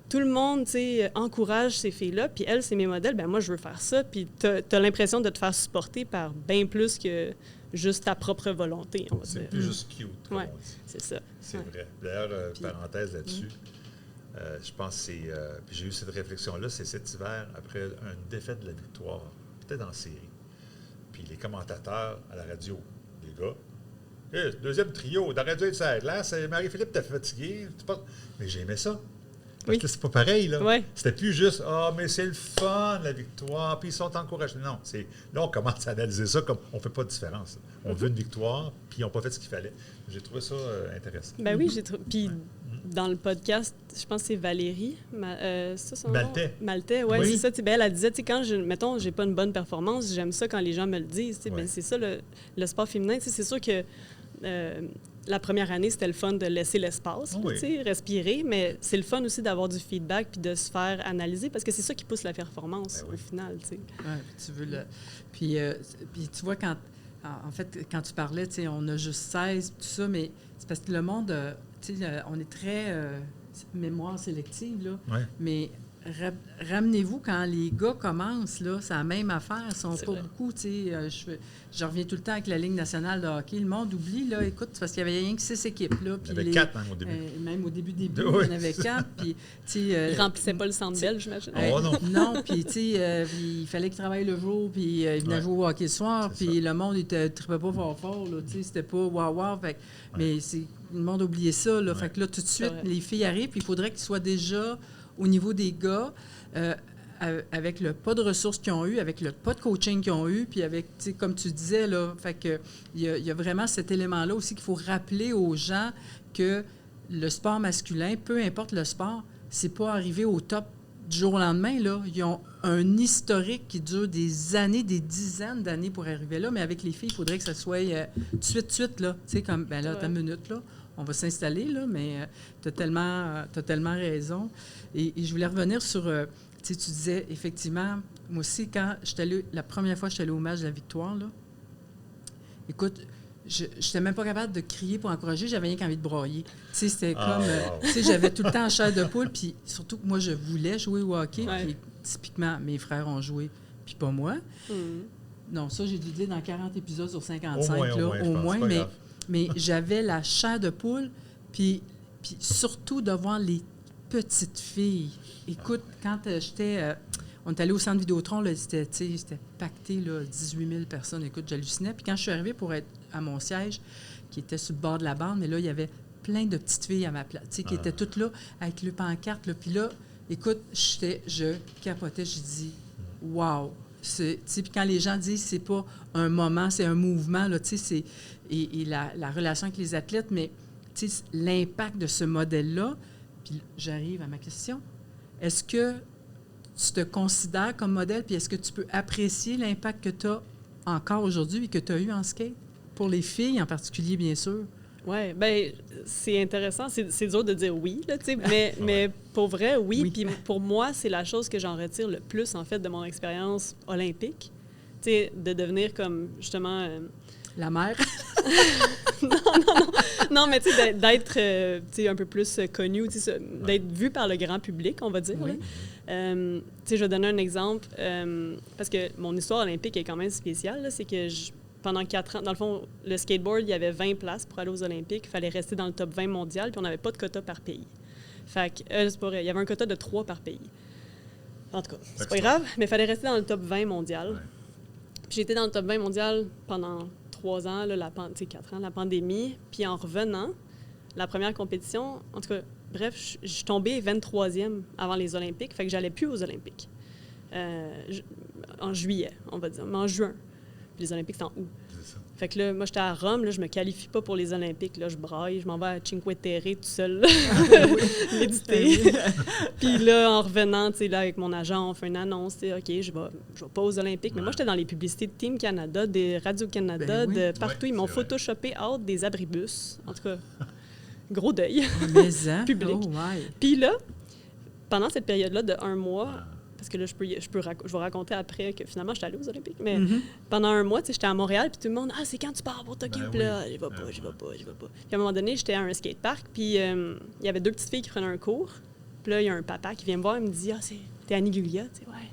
tout le monde, encourage ces filles-là, puis elles, c'est mes modèles, moi, je veux faire ça, puis tu as l'impression de te faire supporter par bien plus que juste ta propre volonté, on va dire. C'est plus juste cute, comme on dit. C'est ça. C'est vrai. D'ailleurs, parenthèse là-dessus, je pense que c'est... puis j'ai eu cette réflexion-là, c'est cet hiver, après une défaite de la Victoire, peut-être en série. Puis les commentateurs à la radio, les gars, deuxième trio, t'aurais dû être ça. Là, c'est Marie-Philippe, t'es fatigué. Mais j'aimais ça. Parce que c'est pas pareil, là. Ouais. C'était plus juste « Ah, mais c'est le fun, la victoire, puis ils sont encouragés. » Non, là, on commence à analyser ça comme on fait pas de différence. On veut une victoire, puis ils n'ont pas fait ce qu'il fallait. J'ai trouvé ça intéressant. Ben oui, Puis dans le podcast, je pense que c'est Valérie. Ça, son Maltais. nom? Maltais, oui, c'est ça. Ben, elle disait, quand mettons, j'ai pas une bonne performance, j'aime ça quand les gens me le disent. Ben, c'est ça, le sport féminin. C'est sûr que la première année, c'était le fun de laisser l'espace, respirer, mais c'est le fun aussi d'avoir du feedback puis de se faire analyser parce que c'est ça qui pousse la performance au final. Tu veux puis tu vois, quand tu parlais, on a juste 16, tout ça, mais c'est parce que le monde, on est très mémoire sélective, là, mais ramenez-vous quand les gars commencent, là, c'est la même affaire. Ils sont pas beaucoup, je reviens tout le temps avec la Ligue nationale de hockey. Le monde oublie, là, écoute, parce qu'il y avait rien que 6 équipes, là. Il y avait 4 même au début. Même au début, il y en avait 4. Puis, ils remplissaient pas le centre belle, j'imagine. Non. Non, puis, il fallait qu'ils travaillent le jour, puis ils venaient jouer au hockey le soir, puis le monde, il ne trippait pas fort, là, c'était pas wow. Mais le monde a oublié ça, là. Fait que là, tout de suite, les filles arrivent, puis il faudrait qu'ils soient déjà au niveau des gars, avec le pas de ressources qu'ils ont eu, avec le pas de coaching qu'ils ont eu, puis avec, comme tu disais, là, fait que il y a vraiment cet élément-là aussi qu'il faut rappeler aux gens que le sport masculin, peu importe le sport, c'est pas arrivé au top du jour au lendemain, là. Ils ont un historique qui dure des années, des dizaines d'années pour arriver là, mais avec les filles, il faudrait que ça soit tout de suite, là. Tu sais, comme, ben là, t'as une minute, là. On va s'installer, là, mais tu as tellement raison. Et je voulais revenir sur, tu disais, effectivement, moi aussi, la première fois que je suis allée au match de la victoire, là, écoute, je n'étais même pas capable de crier pour encourager, j'avais rien qu'envie de broyer. Tu sais, c'était comme, tu sais, j'avais tout le temps en chair de poule, puis surtout que moi, je voulais jouer au hockey, puis typiquement, mes frères ont joué, puis pas moi. Non, ça, j'ai dû dire dans 40 épisodes sur 55, au moins, mais j'avais la chair de poule, puis surtout de voir les petites filles. Écoute, quand on est allé au centre Vidéotron, là, c'était pacté, là, 18 000 personnes. Écoute, j'hallucinais. Puis quand je suis arrivée pour être à mon siège, qui était sur le bord de la bande, mais là, il y avait plein de petites filles à ma place, qui étaient toutes là, avec le pancarte. Là. Puis là, écoute, je capotais, je dis « wow ». Puis quand les gens disent c'est pas un moment, c'est un mouvement, là, et la relation avec les athlètes, mais l'impact de ce modèle-là, puis j'arrive à ma question. Est-ce que tu te considères comme modèle, puis est-ce que tu peux apprécier l'impact que tu as encore aujourd'hui et que tu as eu en skate? Pour les filles en particulier, bien sûr. Oui, bien, c'est intéressant. C'est dur de dire oui, là, mais pour vrai, oui. Puis pour moi, c'est la chose que j'en retire le plus, en fait, de mon expérience olympique. Tu sais, de devenir comme, justement... La mère? Non, mais tu sais, d'être un peu plus connu, d'être vu par le grand public, on va dire. Oui. Tu sais, je vais donner un exemple, parce que mon histoire olympique est quand même spéciale, là, c'est que pendant 4 ans, dans le fond, le skateboard, il y avait 20 places pour aller aux Olympiques. Il fallait rester dans le top 20 mondial, puis on n'avait pas de quota par pays. Fait que, c'est pas vrai, il y avait un quota de 3 par pays. En tout cas, c'est pas grave, mais il fallait rester dans le top 20 mondial. Ouais. Puis j'étais dans le top 20 mondial pendant 3 ans, là, 4 ans, la pandémie. Puis en revenant, la première compétition, en tout cas, bref, je suis tombée 23e avant les Olympiques, fait que j'allais plus aux Olympiques. En juillet, on va dire, mais en juin. Puis les Olympiques, c'est en août. Fait que là, moi, j'étais à Rome, là, je me qualifie pas pour les Olympiques. Là, je braille, je m'en vais à Cinque Terre tout seul, méditer. Puis là, en revenant, tu sais, là, avec mon agent, on fait une annonce, tu sais, OK, je vais pas aux Olympiques. Mais moi, j'étais dans les publicités de Team Canada, des Radio-Canada, de partout. Ils m'ont photoshopé out des abribus. En tout cas, gros deuil public. Puis là, pendant cette période-là de 1 mois... Parce que là, je vais raconter après que finalement, j'étais allée aux Olympiques. Mais pendant 1 mois, j'étais à Montréal, puis tout le monde, « Ah, c'est quand tu pars pour Tokyo? » Puis là, « Je vais pas. » Puis à un moment donné, j'étais à un skatepark, puis il y avait 2 petites filles qui prenaient un cours. Puis là, il y a un papa qui vient me voir, il me dit, « Ah, t'es Annie Guglia? » Tu sais, ouais.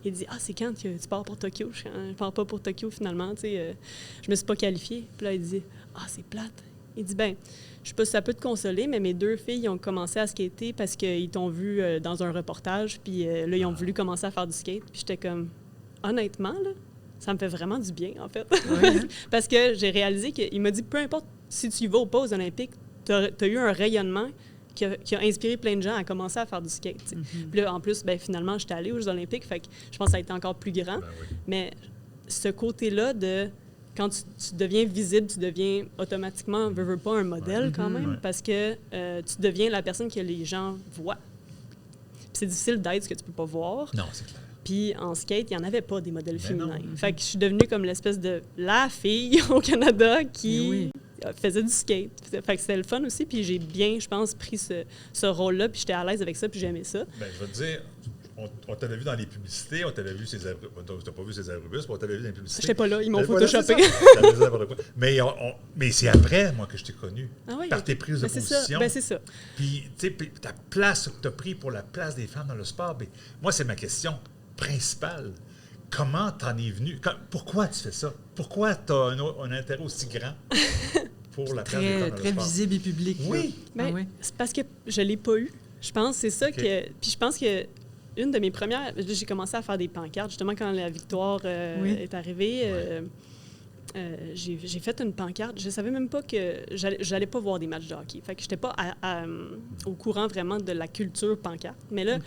Il dit, « Ah, c'est quand que tu pars pour Tokyo? » Je pars pas pour Tokyo, finalement. Tu sais, je me suis pas qualifiée. Puis là, il dit, « Ah, c'est plate. » Il dit, « Ben, je sais pas si ça peut te consoler, mais mes 2 filles ont commencé à skater parce qu'ils t'ont vu dans un reportage, puis là, ils ont voulu commencer à faire du skate. » Puis j'étais comme, honnêtement, là, ça me fait vraiment du bien, en fait. Ouais. Parce que j'ai réalisé qu'il m'a dit, peu importe si tu y vas ou pas aux Olympiques, tu as eu un rayonnement qui a inspiré plein de gens à commencer à faire du skate. Tu sais. Puis là, en plus, ben, finalement, j'étais allée aux Jeux olympiques, fait que je pense que ça a été encore plus grand. Ben oui. Mais ce côté-là de... Quand tu deviens visible, tu deviens automatiquement, veux pas, un modèle quand même, parce que tu deviens la personne que les gens voient. Puis c'est difficile d'être ce que tu peux pas voir. Non, c'est clair. Puis en skate, il n'y en avait pas des modèles Mais féminins. non. Fait que je suis devenue comme l'espèce de la fille au Canada qui faisait du skate. Fait que c'était le fun aussi. Puis j'ai bien, je pense, pris ce rôle-là. Puis j'étais à l'aise avec ça. Puis j'aimais ça. Ben, je vais te dire, on t'avait vu dans les publicités, on t'avait vu César... T'as pas vu César Rubus, mais on t'avait vu dans les publicités. J'étais pas là, ils m'ont Voilà, photoshopé. c'est ça. Mais c'est après, moi, que je t'ai connu. Ah oui, par tes prises de c'est position. ça. Ben, c'est ça. Puis, tu sais, ta place que tu as pris pour la place des femmes dans le sport, ben, moi, c'est ma question principale. Comment t'en es venu? Pourquoi tu fais ça? Pourquoi tu as un intérêt aussi grand pour la place des femmes dans le Très sport? visible et public. Oui. Là. Ben, c'est parce que je l'ai pas eu. Je pense c'est ça que... Puis je pense que une de mes premières... J'ai commencé à faire des pancartes, justement, quand la victoire est arrivée. J'ai fait une pancarte. Je savais même pas que... J'allais pas voir des matchs de hockey. Fait que j'étais pas au courant vraiment de la culture pancarte. Mais là,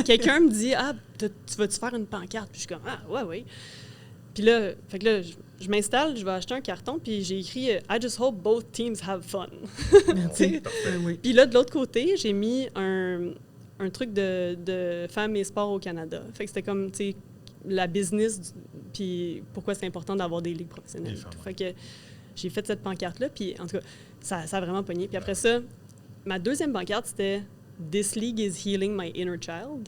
quelqu'un me dit « Ah, tu vas-tu faire une pancarte? » Puis je suis comme « Ah, ouais. » Puis là, fait que là, je m'installe, je vais acheter un carton, puis j'ai écrit « I just hope both teams have fun. » Puis là, de l'autre côté, j'ai mis un truc de femmes et sport au Canada. Fait que c'était comme, tu sais, la business, puis pourquoi c'est important d'avoir des ligues professionnelles. Fait que j'ai fait cette pancarte-là, puis en tout cas, ça a vraiment pogné. Puis après ça, ma deuxième pancarte, c'était « This league is healing my inner child ».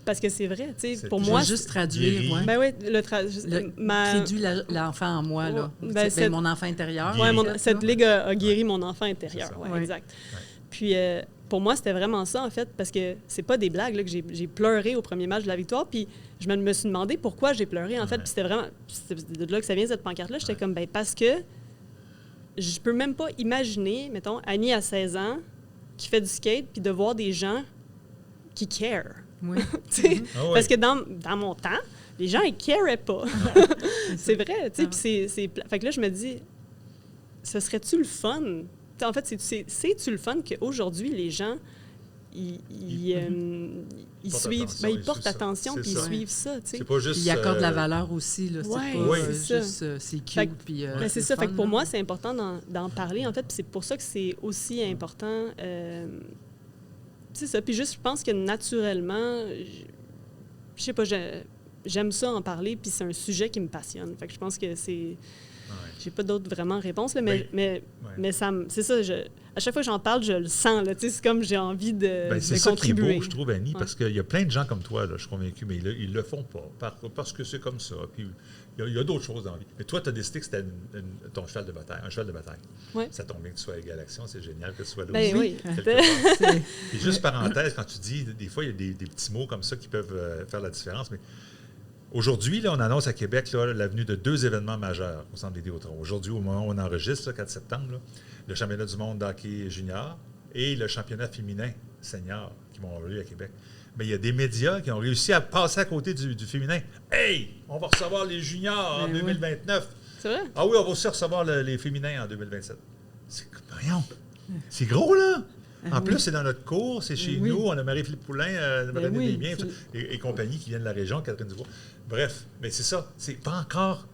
Parce que c'est vrai, tu sais, pour moi... Juste traduire, Ben oui, traduit l'enfant en moi, là. Ben, mon enfant intérieur. Oui, cette ligue a guéri mon enfant intérieur. Ouais, exact. Ouais. Puis pour moi, c'était vraiment ça, en fait, parce que c'est pas des blagues, là, que j'ai pleuré au premier match de la victoire, puis je me suis demandé pourquoi j'ai pleuré, en fait. Puis c'était vraiment... C'est de là que ça vient, cette pancarte-là. J'étais comme, ben parce que je peux même pas imaginer, mettons, Annie à 16 ans, qui fait du skate, puis de voir des gens qui care. Oui. Parce que dans mon temps, les gens, ils caraient pas. C'est vrai, tu sais. Puis fait que là, je me dis, ce serait-tu le fun? T'sais, en fait, c'est-tu le fun qu'aujourd'hui, les gens, ils suivent, ben, ils portent attention, puis ils suivent ça, tu sais. C'est pas juste... Ils accordent la valeur aussi, là. C'est pas juste, c'est cute, puis c'est ça. Fait que pour moi, c'est important d'en parler, en fait, puis c'est pour ça que c'est aussi important... c'est ça. Puis juste, je pense que naturellement, je sais pas, j'aime ça en parler, puis c'est un sujet qui me passionne. Fait que je pense que c'est... J'ai pas d'autres vraiment réponses, là, mais c'est ça. À chaque fois que j'en parle, je le sens. Là, c'est comme j'ai envie de contribuer. C'est ça qui est beau, je trouve, Annie, parce qu'il y a plein de gens comme toi, là, je suis convaincu, mais ils le font pas parce que c'est comme ça. Puis il y a d'autres choses dans la vie. Mais toi, tu as décidé que c'était ton cheval de bataille, un cheval de bataille. Ouais. Ça tombe bien que tu sois à Galaxion, c'est génial que tu sois là aussi. Oui. Et juste parenthèse, quand tu dis, des fois, il y a des petits mots comme ça qui peuvent faire la différence, mais aujourd'hui, là, on annonce à Québec la venue de 2 événements majeurs au Centre Vidéotron. Aujourd'hui, au moment où on enregistre, le 4 septembre, là, le championnat du monde d'hockey junior et le championnat féminin senior qui vont avoir lieu à Québec. Mais il y a des médias qui ont réussi à passer à côté du féminin. Hey, on va recevoir les juniors en 2029. C'est vrai? Ah oui, on va aussi recevoir les féminins en 2027. C'est gros, là! En plus, c'est dans notre cours, c'est chez nous. On a Marie-Philippe Poulain, Marie Desbiens et compagnie qui viennent de la région, Catherine Dubois. Bref, mais c'est ça. C'est pas encore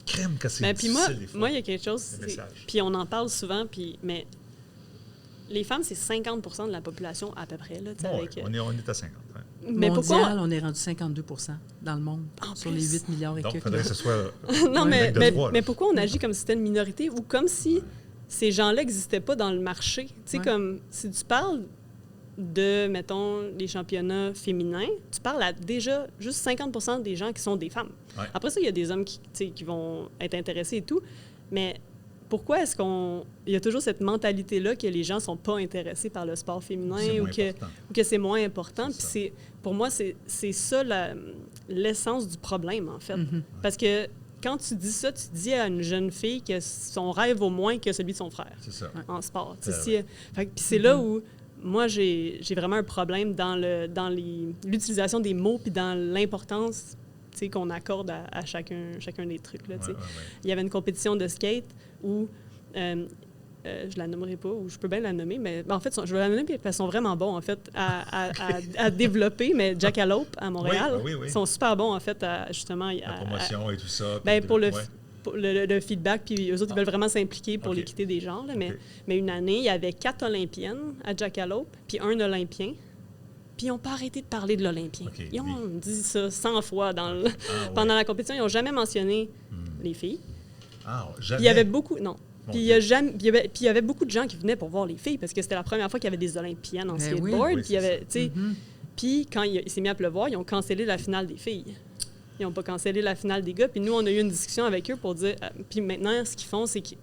crème que c'est difficile des fois. Moi, il y a quelque chose... Puis on en parle souvent, mais les femmes, c'est 50 % de la population à peu près. Là, on est à 50. Ouais. Mais mondial, on est rendu 52 % dans le monde, sur les 8 milliards et quelques. Donc, il faudrait que ce soit... non, mais pourquoi on agit comme si c'était une minorité ou comme si ces gens-là n'existaient pas dans le marché? Tu sais, comme si tu parles de, mettons, les championnats féminins, tu parles à déjà juste 50 % des gens qui sont des femmes. Ouais. Après ça, il y a des hommes qui vont être intéressés et tout, mais pourquoi est-ce il y a toujours cette mentalité-là que les gens ne sont pas intéressés par le sport féminin ou que c'est moins important? Puis pour moi, c'est ça l'essence du problème, en fait. Mm-hmm. Parce que quand tu dis ça, tu dis à une jeune fille que son rêve vaut moins que celui de son frère en sport. Puis c'est là où moi, j'ai vraiment un problème dans l'utilisation des mots puis dans l'importance qu'on accorde à chacun des trucs. Là, Il y avait une compétition de skate où je la nommerai pas, ou je peux bien la nommer, mais en fait, je vais la nommer parce qu'elles sont vraiment bons, en fait, à développer. Mais Jackalope, à Montréal, oui. sont super bons, en fait, justement... La promotion et tout ça. Ben, pour ouais. pour le feedback, puis eux autres, ils veulent vraiment s'impliquer pour OK. l'équité des genres. Là, OK. mais une année, il y avait 4 Olympiennes à Jackalope, puis un Olympien. Puis ils n'ont pas arrêté de parler de l'Olympien. OK, Ils ont oui. dit ça 100 fois ouais. pendant la compétition. Ils n'ont jamais mentionné les filles. Ah, Puis jamais. il y avait beaucoup... Non. Mon Puis Dieu. il y avait beaucoup de gens qui venaient pour voir les filles parce que c'était la première fois qu'il y avait des Olympiennes en Ben skateboard. oui, Puis il y avait, tu sais, Mhm. puis quand il s'est mis à pleuvoir, ils ont cancellé la finale des filles. Ils n'ont pas cancellé la finale des gars. Puis nous, on a eu une discussion avec eux pour dire... puis maintenant, ce qu'ils font, c'est que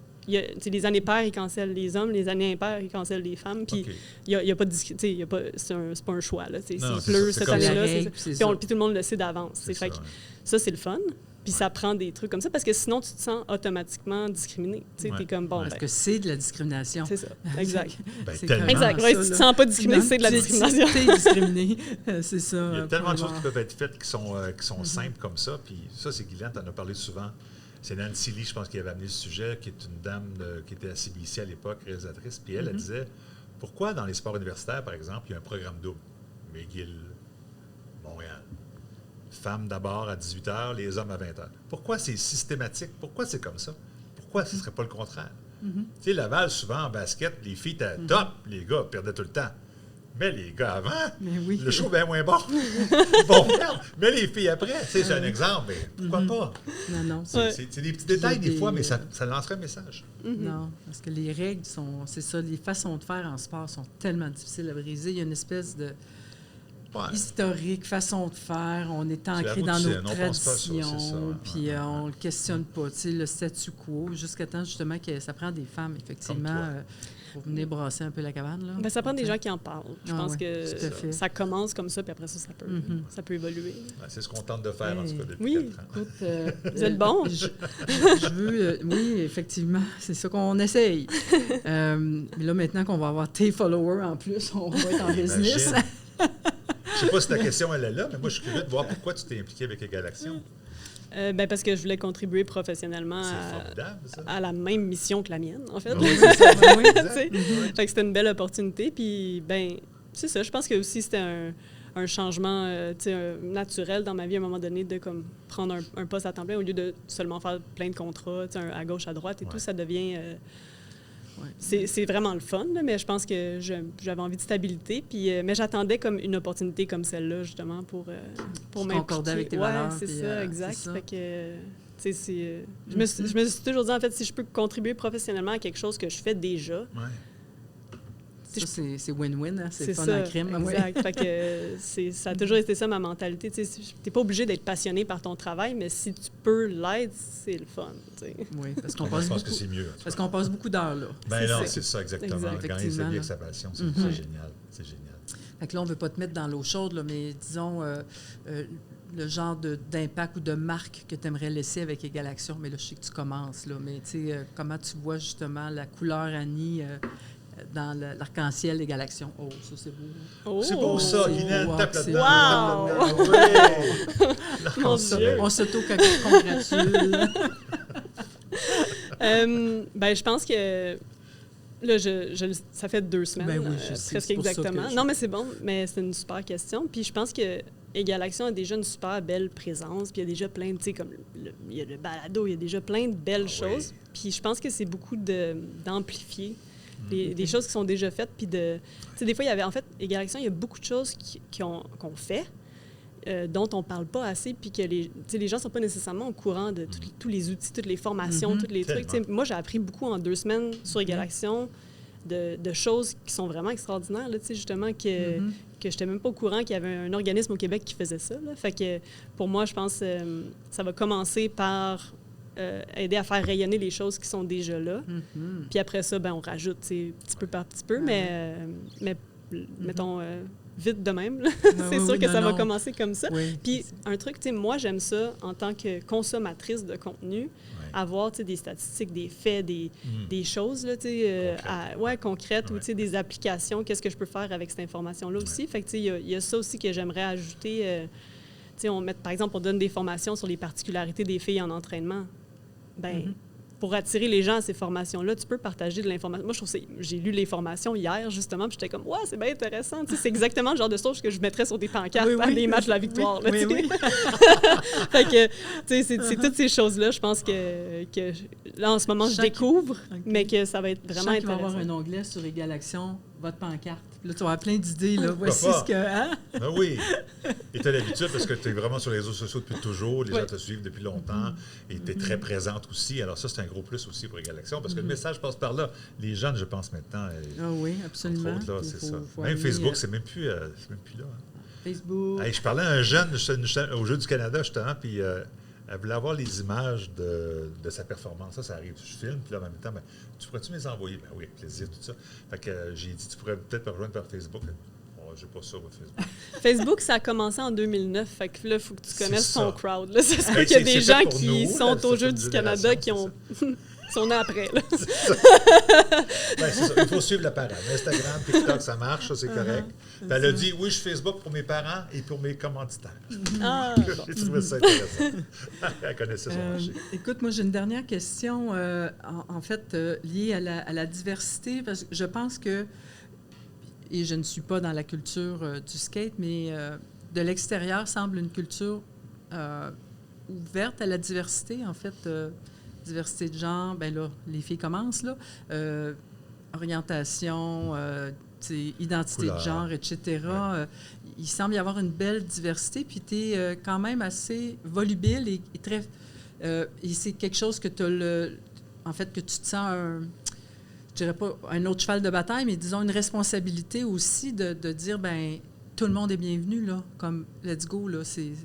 les années paires, ils cancellent les hommes. Les années impaires, ils cancellent les femmes. Puis OK. il n'y a pas de c'est pas un choix. Là. S'il Non, c'est pleut ça, c'est cette comme année-là, ça. c'est C'est ça. ça. Puis tout le monde le sait d'avance. C'est Fait ça, que ouais. ça, c'est le fun. Puis ça prend des trucs comme ça parce que sinon, tu te sens automatiquement discriminé. Tu Ouais. es comme, bon, Parce ben, que c'est de la discrimination. c'est ça. Exact. Ben, C'est tellement. carrément Exact. Ouais, ça, si tu te là. sens pas discriminé, Non, c'est de la tu- discrimination. Tu es discriminé, c'est ça. Il y a tellement de choses qui pour peuvent être faites qui sont simples comme ça. Puis ça, c'est Guylaine, tu en as parlé souvent. C'est Nancy Lee, je pense, qui avait amené le sujet, qui est une dame qui était à CBC à l'époque, réalisatrice. Puis elle disait, pourquoi dans les sports universitaires, par exemple, il y a un programme double? McGill, Montréal. Femmes d'abord à 18h, les hommes à 20h. Pourquoi c'est systématique? Pourquoi c'est comme ça? Pourquoi ce ne serait pas le contraire? Tu sais, Laval, souvent en basket, les filles étaient top, les gars perdaient tout le temps. Mais les gars avant, Mais oui. le show est bien moins bon. Ils vont perdre. Mais les filles après, tu sais, c'est un exemple, mais pourquoi pas? Non, non. Ouais. C'est des petits détails des des- fois, mais ça lancerait un message. Non, parce que les règles sont, c'est ça, les façons de faire en sport sont tellement difficiles à briser. Il y a une espèce de Ouais. historique, façon de faire. On est la ancré route dans du nos Zen, on pense pas à ça, c'est ça, traditions, ouais, puis ouais, on le questionne pas. Tu sais, le statu quo, jusqu'à temps justement que ça prend des femmes, effectivement, toi. pour venir brasser un peu la cabane. Là. Ben, ça prend des gens qui en parlent. Je Ah pense ouais, que tout à fait. ça commence comme ça, puis après ça, ça peut évoluer. Ouais, c'est ce qu'on tente de faire, en tout cas, depuis Oui. 4 ans. Écoute, Vous êtes bon? Je veux, oui, effectivement, c'est ça qu'on essaye. Mais là, maintenant qu'on va avoir tes followers en plus, on va être en business. Imagine. Je sais pas si ta question elle est là, mais moi je suis curieux de voir pourquoi tu t'es impliqué avec Égal Action. Ben, parce que je voulais contribuer professionnellement C'est formidable, ça. à la même mission que la mienne, en fait. Oui, c'est ça. Ben oui. Tu sais. Fait que c'était une belle opportunité. Puis, ben, c'est ça. Je pense que aussi c'était un changement tu sais, naturel dans ma vie à un moment donné de comme, prendre un poste à temps plein au lieu de seulement faire plein de contrats tu sais, à gauche, à droite et Ouais. tout. Ça devient... Ouais. c'est vraiment le fun, là, mais je pense que j'avais envie de stabilité. Puis, mais j'attendais comme une opportunité comme celle-là, justement, pour m'impliquer. Concordait avec tes ouais, valeurs, c'est puis, ça, exact. c'est ça. Fait que, tu sais, je me suis toujours dit, en fait, si je peux contribuer professionnellement à quelque chose que je fais déjà, Ouais. Ça, c'est win-win, hein? C'est fun ça, en crime. Ouais. exact. Fait que ça a toujours été ça, ma mentalité. Tu n'es pas obligé d'être passionné par ton travail, mais si tu peux l'être, c'est le fun. Tu sais. Oui, parce qu'on Je passe pense beaucoup, que c'est mieux. en tout parce cas. qu'on passe beaucoup d'heures là. Ben c'est non, ça. c'est ça, exactement. Exact. Gagner sa vie Effectivement, avec là. sa passion, c'est génial. C'est génial. Fait que là, on ne veut pas te mettre dans l'eau chaude, là, mais disons le genre d'impact ou de marque que tu aimerais laisser avec Égal Action. Mais là, je sais que tu commences, là, mais tu sais, comment tu vois justement la couleur Annie dans l'arc-en-ciel Égal Action? Oh, ça, c'est beau. Oh! C'est beau ça, c'est Guylaine, beau, tape c'est là-dedans. beau. Tape là-dedans. Ouais. Mon On Dieu! s'auto-congratule. Ben, je pense que là, ça fait 2 semaines, Ben oui, je sais, presque c'est pour ça exactement. que je- Non, mais c'est bon, mais c'est une super question. Puis je pense que Égal Action a déjà une super belle présence. Puis il y a déjà plein de, tu sais, comme il y a le balado, il y a déjà plein de belles Ah choses. oui. Puis je pense que c'est beaucoup d'amplifier des choses qui sont déjà faites. Puis tu sais, des fois, il y avait, en fait, Égal Action, il y a beaucoup de choses qu'on fait. Dont on ne parle pas assez, puis que tu sais, les gens ne sont pas nécessairement au courant de tous les outils, toutes les formations, tous les trucs. Tu sais, moi, j'ai appris beaucoup en 2 semaines sur Égal Action de choses qui sont vraiment extraordinaires, là, tu sais, justement, que je n'étais même pas au courant qu'il y avait un organisme au Québec qui faisait ça. Là. Fait que pour moi, je pense que ça va commencer par aider à faire rayonner les choses qui sont déjà là. Puis après ça, ben, on rajoute petit peu par petit peu, mais mettons vite de même. Là. C'est sûr que ça va commencer comme ça. Oui. Puis un truc, tu sais, moi, j'aime ça en tant que consommatrice de contenu, avoir, tu sais, des statistiques, des faits, des choses, là, tu sais, concrètes, ou, tu sais, des applications, qu'est-ce que je peux faire avec cette information-là aussi. Fait que, tu sais, il y a ça aussi que j'aimerais ajouter. Tu sais, par exemple, on donne des formations sur les particularités des filles en entraînement. Ben pour attirer les gens à ces formations-là, tu peux partager de l'information. Moi, je trouve j'ai lu les formations hier, justement, puis j'étais comme, ouais, c'est bien intéressant. Tu sais, c'est exactement le genre de choses que je mettrais sur des pancartes à des matchs de la victoire. Là, fait que, tu sais, c'est toutes ces choses-là, je pense que là, en ce moment, je découvre, mais que ça va être vraiment intéressant. Il va y avoir un onglet sur Égalaction, votre pancarte. Là, tu vas avoir plein d'idées. Là. Voici ce que... Hein? Ben oui. Et tu as l'habitude parce que tu es vraiment sur les réseaux sociaux depuis toujours. Les gens te suivent depuis longtemps. Et tu es très présente aussi. Alors ça, c'est un gros plus aussi pour Égalaction parce que le message passe par là. Les jeunes, je pense, maintenant... Ah oui, absolument. Entre autres, là, c'est ça. Même Facebook, c'est même plus là. Hein. Facebook. Hey, je parlais à un jeune au Jeux du Canada, justement, puis elle voulait avoir les images de sa performance. Ça arrive. Je filme, puis là, en même temps, tu pourrais-tu me les envoyer? Ben oui, avec plaisir, tout ça. Fait que j'ai dit, tu pourrais peut-être me rejoindre par Facebook. Oh, j'ai pas ça, votre Facebook. Facebook, ça a commencé en 2009. Fait que là, il faut que tu connaisses ton crowd. Là. C'est sûr qu'il y a des gens qui sont aux Jeux du Canada qui ont... sont nés après. Là. C'est ça. Ben, c'est ça. Il faut suivre le parent. Instagram, TikTok, ça marche, ça, c'est correct. Puis elle a dit, oui, je suis Facebook pour mes parents et pour mes commanditaires. J'ai trouvé ça intéressant. Elle connaissait son marché. Écoute, moi, j'ai une dernière question, en fait, liée à la diversité, parce que je pense que, et je ne suis pas dans la culture du skate, mais de l'extérieur semble une culture ouverte à la diversité, en fait, diversité de genre, bien là, les filles commencent, là, orientation, identité de genre, etc. Il semble y avoir une belle diversité, puis tu es quand même assez volubile et très... et c'est quelque chose que tu as en fait, que tu te sens je dirais pas un autre cheval de bataille, mais disons une responsabilité aussi de dire, ben tout le monde est bienvenu, là, comme let's go, là,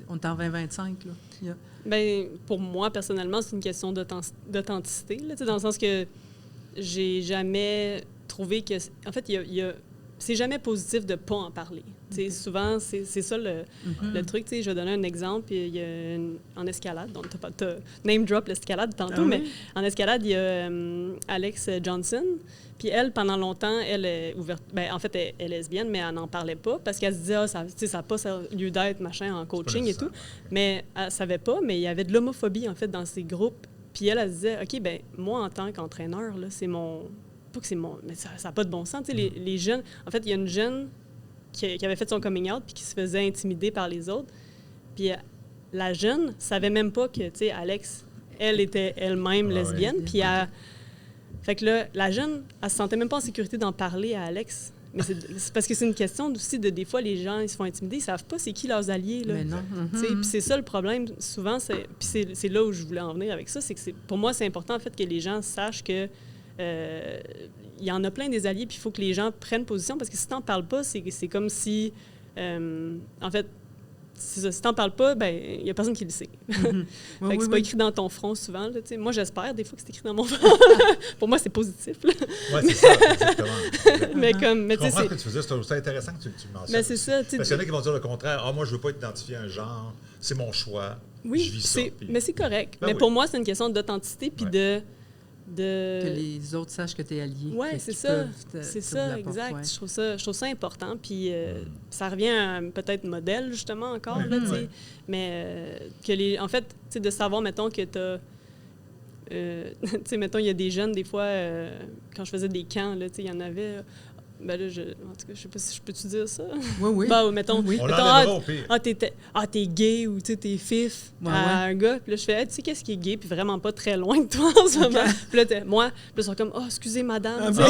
on est en 2025, là. Yeah. Bien, pour moi, personnellement, c'est une question d'authenticité, là, dans le sens que j'ai jamais trouvé que... En fait, c'est jamais positif de ne pas en parler. Souvent, c'est ça le truc. Je vais donner un exemple. Il y a en escalade, donc tu as name drop l'escalade tantôt, mais en escalade, il y a Alex Johnson. Puis elle, pendant longtemps, elle est ouverte. Ben, en fait, elle est lesbienne, mais elle n'en parlait pas parce qu'elle se disait, ça n'a pas lieu d'être, machin, en coaching et tout. Mais elle ne savait pas, mais il y avait de l'homophobie, en fait, dans ces groupes. Puis elle se disait, OK, ben moi, en tant qu'entraîneur, là, c'est mon... Pas que c'est mon... Mais ça n'a pas de bon sens. Les jeunes... En fait, il y a une jeune qui avait fait son coming out puis qui se faisait intimider par les autres. Puis la jeune savait même pas que, tu sais, Alex, elle était elle-même lesbienne. Puis fait que là, la jeune, elle se sentait même pas en sécurité d'en parler à Alex. Mais c'est parce que c'est une question aussi de, des fois, les gens, ils se font intimider, ils savent pas c'est qui leurs alliés, là. Mais non. Puis c'est ça le problème. Souvent, puis c'est là où je voulais en venir avec ça, c'est que pour moi, c'est important, en fait, que les gens sachent que il y en a plein des alliés, puis il faut que les gens prennent position, parce que si tu n'en parles pas, c'est comme si, en fait, si tu n'en parles pas, ben il n'y a personne qui le sait. Fait que c'est pas écrit dans ton front souvent. Là, moi, j'espère des fois que c'est écrit dans mon front. Pour moi, c'est positif. Oui, c'est ça, exactement. Mais je comprends ce que tu faisais. C'est intéressant que tu mentionnes. Mais c'est ça. Parce qu'il y en a qui vont dire le contraire. Ah, moi, je ne veux pas être identifié à un genre. C'est mon choix. Oui, je vis ça. Mais c'est correct. Mais pour moi, c'est une question d'authenticité puis de... Que les autres sachent que tu es allié. Oui, c'est ça. C'est ça, exact. Ouais. Je trouve ça important. Puis ça revient à peut-être modèle, justement, encore. Là, mais en fait, de savoir, mettons, que tu as... tu sais, mettons, il y a des jeunes, des fois, quand je faisais des camps, là, il y en avait... Ben là, en tout cas, je sais pas si je peux-tu dire ça. Oui. Bah, mettons, t'es gay ou t'es fif à un gars. Puis là, je fais, hey, tu sais, qu'est-ce qui est gay? Puis vraiment pas très loin de toi en ce moment. Puis là, puis ils sont comme, excusez, madame. Puis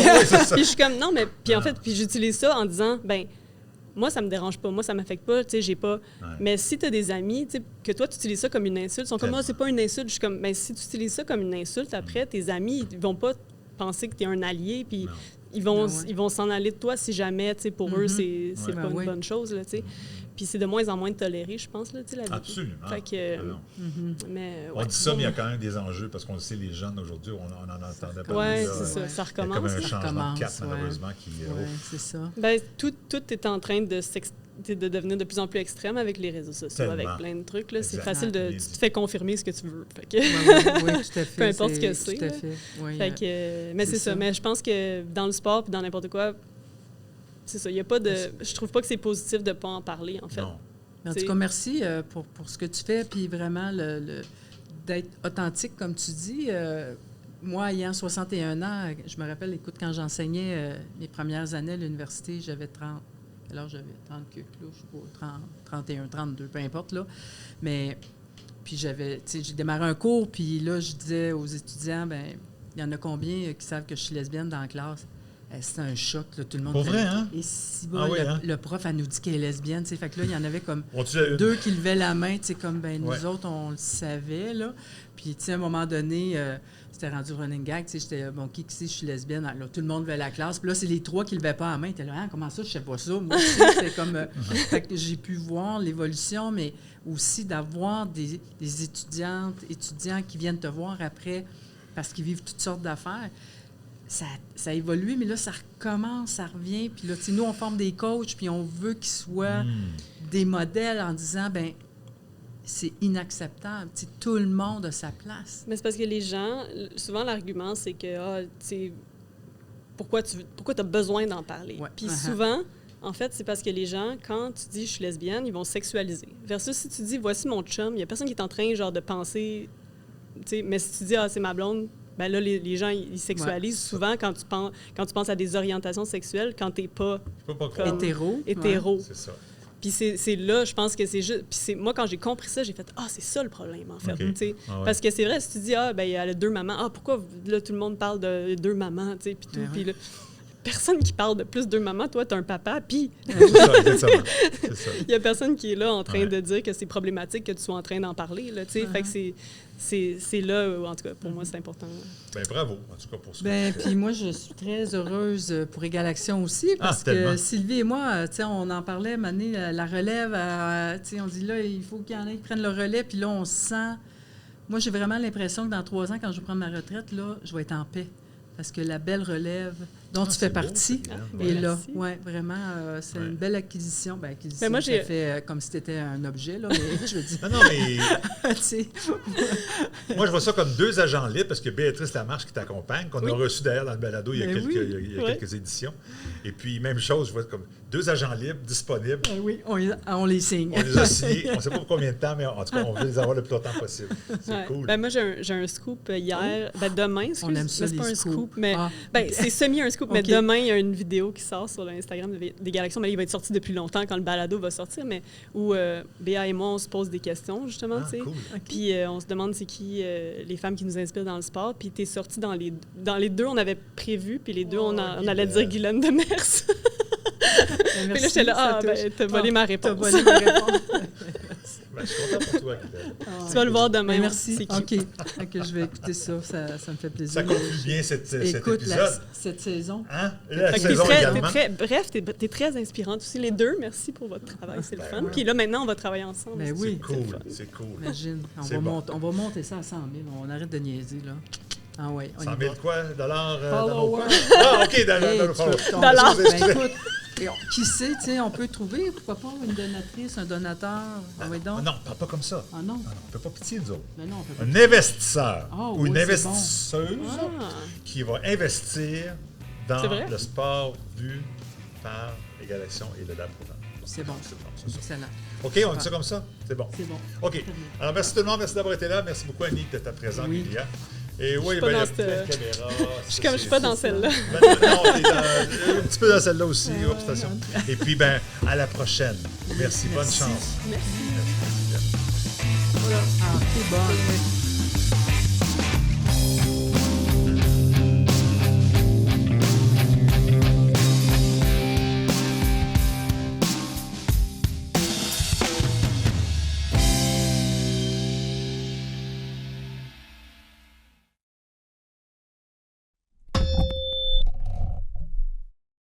je suis comme, non, mais. Puis en fait, puis j'utilise ça en disant, ben moi, ça me dérange pas. Moi, ça m'affecte pas. Tu sais, j'ai pas. Mais si t'as des amis, tu sais, que toi, tu utilises ça comme une insulte, ils sont comme, c'est pas une insulte. Je suis comme, ben si tu utilises ça comme une insulte, après, tes amis, ils vont pas penser que t'es un allié. Puis. Ils vont s'en aller de toi si jamais, tu sais, pour eux, c'est pas une bonne chose, là, tu sais. Puis c'est de moins en moins toléré, je pense, là, tu sais, la vie. Absolument. Fait que, mais, on dit ça, mais il y a quand même des enjeux, parce qu'on le sait, les jeunes aujourd'hui, on en entendait parler. Oui, c'est ça, ça recommence. Il y a comme un changement de cap, malheureusement, qui... Oui, c'est ça. Bien, tout est en train de devenir de plus en plus extrême avec les réseaux sociaux, avec plein de trucs. Là. C'est facile tu te fais confirmer ce que tu veux. Fait que oui, tout à fait. Peu importe ce que c'est. Tout à fait. Oui, fait que, mais c'est ça. Mais je pense que dans le sport et dans n'importe quoi, c'est ça. Il y a pas de. Je trouve pas que c'est positif de ne pas en parler, en fait. Non. En tout cas, merci pour ce que tu fais. Puis vraiment, d'être authentique, comme tu dis. moi, ayant 61 ans, je me rappelle, écoute, quand j'enseignais mes premières années à l'université, j'avais 30. Alors, j'avais 30 quelques, là, je sais pas, 30, 31, 32, peu importe, là. Mais, puis j'avais, tu sais, j'ai démarré un cours, puis là, je disais aux étudiants, bien, il y en a combien qui savent que je suis lesbienne dans la classe? C'était un choc, là, tout le monde. Pour vrai, hein? Et si le prof, elle nous dit qu'elle est lesbienne, tu sais, fait que là, il y en avait comme deux qui levaient la main, tu sais, comme, ben nous autres, on le savait, là. Puis, tu sais, à un moment donné, c'était rendu running gag, tu sais, j'étais, bon, qui sait, je suis lesbienne. Là, tout le monde levait la classe. Puis là, c'est les trois qui levaient pas la main. Ils étaient là, ah, comment ça, je sais pas ça. Moi aussi, c'était comme... fait que j'ai pu voir l'évolution, mais aussi d'avoir des étudiantes, étudiants qui viennent te voir après parce qu'ils vivent toutes sortes d'affaires. Ça a évolué, mais là, ça recommence, ça revient. Puis là, tu sais, nous, on forme des coachs, puis on veut qu'ils soient des modèles en disant, ben c'est inacceptable. Tu sais, tout le monde a sa place. Mais c'est parce que les gens, souvent, l'argument, c'est que, tu sais, pourquoi tu as besoin d'en parler? Ouais. Puis souvent, en fait, c'est parce que les gens, quand tu dis « je suis lesbienne », ils vont sexualiser. Versus si tu dis « voici mon chum », il n'y a personne qui est en train, genre, de penser... Tu sais, mais si tu dis « ah, c'est ma blonde », ben là, les gens, ils sexualisent souvent quand tu penses à des orientations sexuelles, quand t'es pas comme hétéro. Ouais. C'est ça. Puis c'est là, je pense que c'est juste... Puis moi, quand j'ai compris ça, j'ai fait « ah, c'est ça le problème, en fait. Okay. Tu sais. Parce que c'est vrai, si tu dis « ah, ben il y a deux mamans. Ah, pourquoi là, tout le monde parle de deux mamans, tu sais, puis tout. Puis là, personne qui parle de plus deux mamans. Toi, t'as un papa, puis... C'est ça. Il y a personne qui est là en train de dire que c'est problématique que tu sois en train d'en parler, là, tu sais. Fait que c'est là, en tout cas, pour moi, c'est important. Bien, bravo, en tout cas, pour ça. Bien, puis moi, je suis très heureuse pour Égal Action aussi, parce que Sylvie et moi, tu sais, on en parlait, Mané, la relève, tu sais, on dit là, il faut qu'il y en ait qui prennent le relais, puis là, on se sent... Moi, j'ai vraiment l'impression que dans 3 ans, quand je vais prendre ma retraite, là, je vais être en paix. Parce que la belle relève dont tu fais partie est là. Oui, vraiment, c'est une belle acquisition. Bien, acquisition, moi, ça fait comme si c'était un objet, là, mais je veux dire... Non, mais... Moi, je vois ça comme 2 agents libres, parce que Béatrice Lamarche qui t'accompagne, qu'on a reçu d'ailleurs dans le balado il y a quelques éditions. Et puis, même chose, je vois comme 2 agents libres disponibles. Oui, on les signe. On les a signés. On ne sait pas pour combien de temps, mais en tout cas, on veut les avoir le plus longtemps possible. C'est cool. Ben, moi, j'ai un scoop hier. Ben, demain, excusez, on aime ça, c'est pas un scoop, scoops. mais c'est semi un scoop. Mais demain, il y a une vidéo qui sort sur l'Instagram des Galaxions. Mais il va être sorti depuis longtemps quand le balado va sortir, mais où Béa et moi, on se pose des questions, justement. Cool. Puis on se demande c'est qui les femmes qui nous inspirent dans le sport. Puis tu es sorti dans les 2, on avait prévu, puis les 2, on allait dire Guylaine Demers. Puis là, j'étais là, t'as volé ma réponse. T'as volé ma réponse. Je suis content pour toi, Guylaine. Tu vas le voir demain. Merci. OK, je vais écouter ça. Ça me fait plaisir. Ça conclut bien cet épisode. Cette saison. Hein? La saison également. Bref, t'es très inspirante aussi. Les 2, merci pour votre travail. C'est le fun. Puis là, maintenant, on va travailler ensemble. Ben oui. C'est cool. Imagine. On va monter ça à 100 000. On arrête de niaiser, là. Ah oui, 100 000 quoi? Dollars? Followers. Ah, OK, dollars. Qui sait, tu sais, on peut trouver, pourquoi pas, une donatrice, un donateur. Non, parle pas comme ça. Ah non? On ne peut pas pitié, nous autres. Mais non, on peut pas un investisseur ou une c'est investisseuse qui va investir dans le sport vu par Égal Action et le DAP. C'est bon. Excellent. OK, on dit ça comme ça? C'est bon. C'est bon. OK. Alors, merci tout le monde. Merci d'avoir été là. Merci beaucoup, Annie, de ta présence, Lilia. Et oui, ben, la petite caméra. Je suis pas dans celle-là. Non, un petit peu dans celle-là aussi. Et puis, ben, à la prochaine. Merci. Bonne chance. Merci. Voilà. Ah, c'est bon.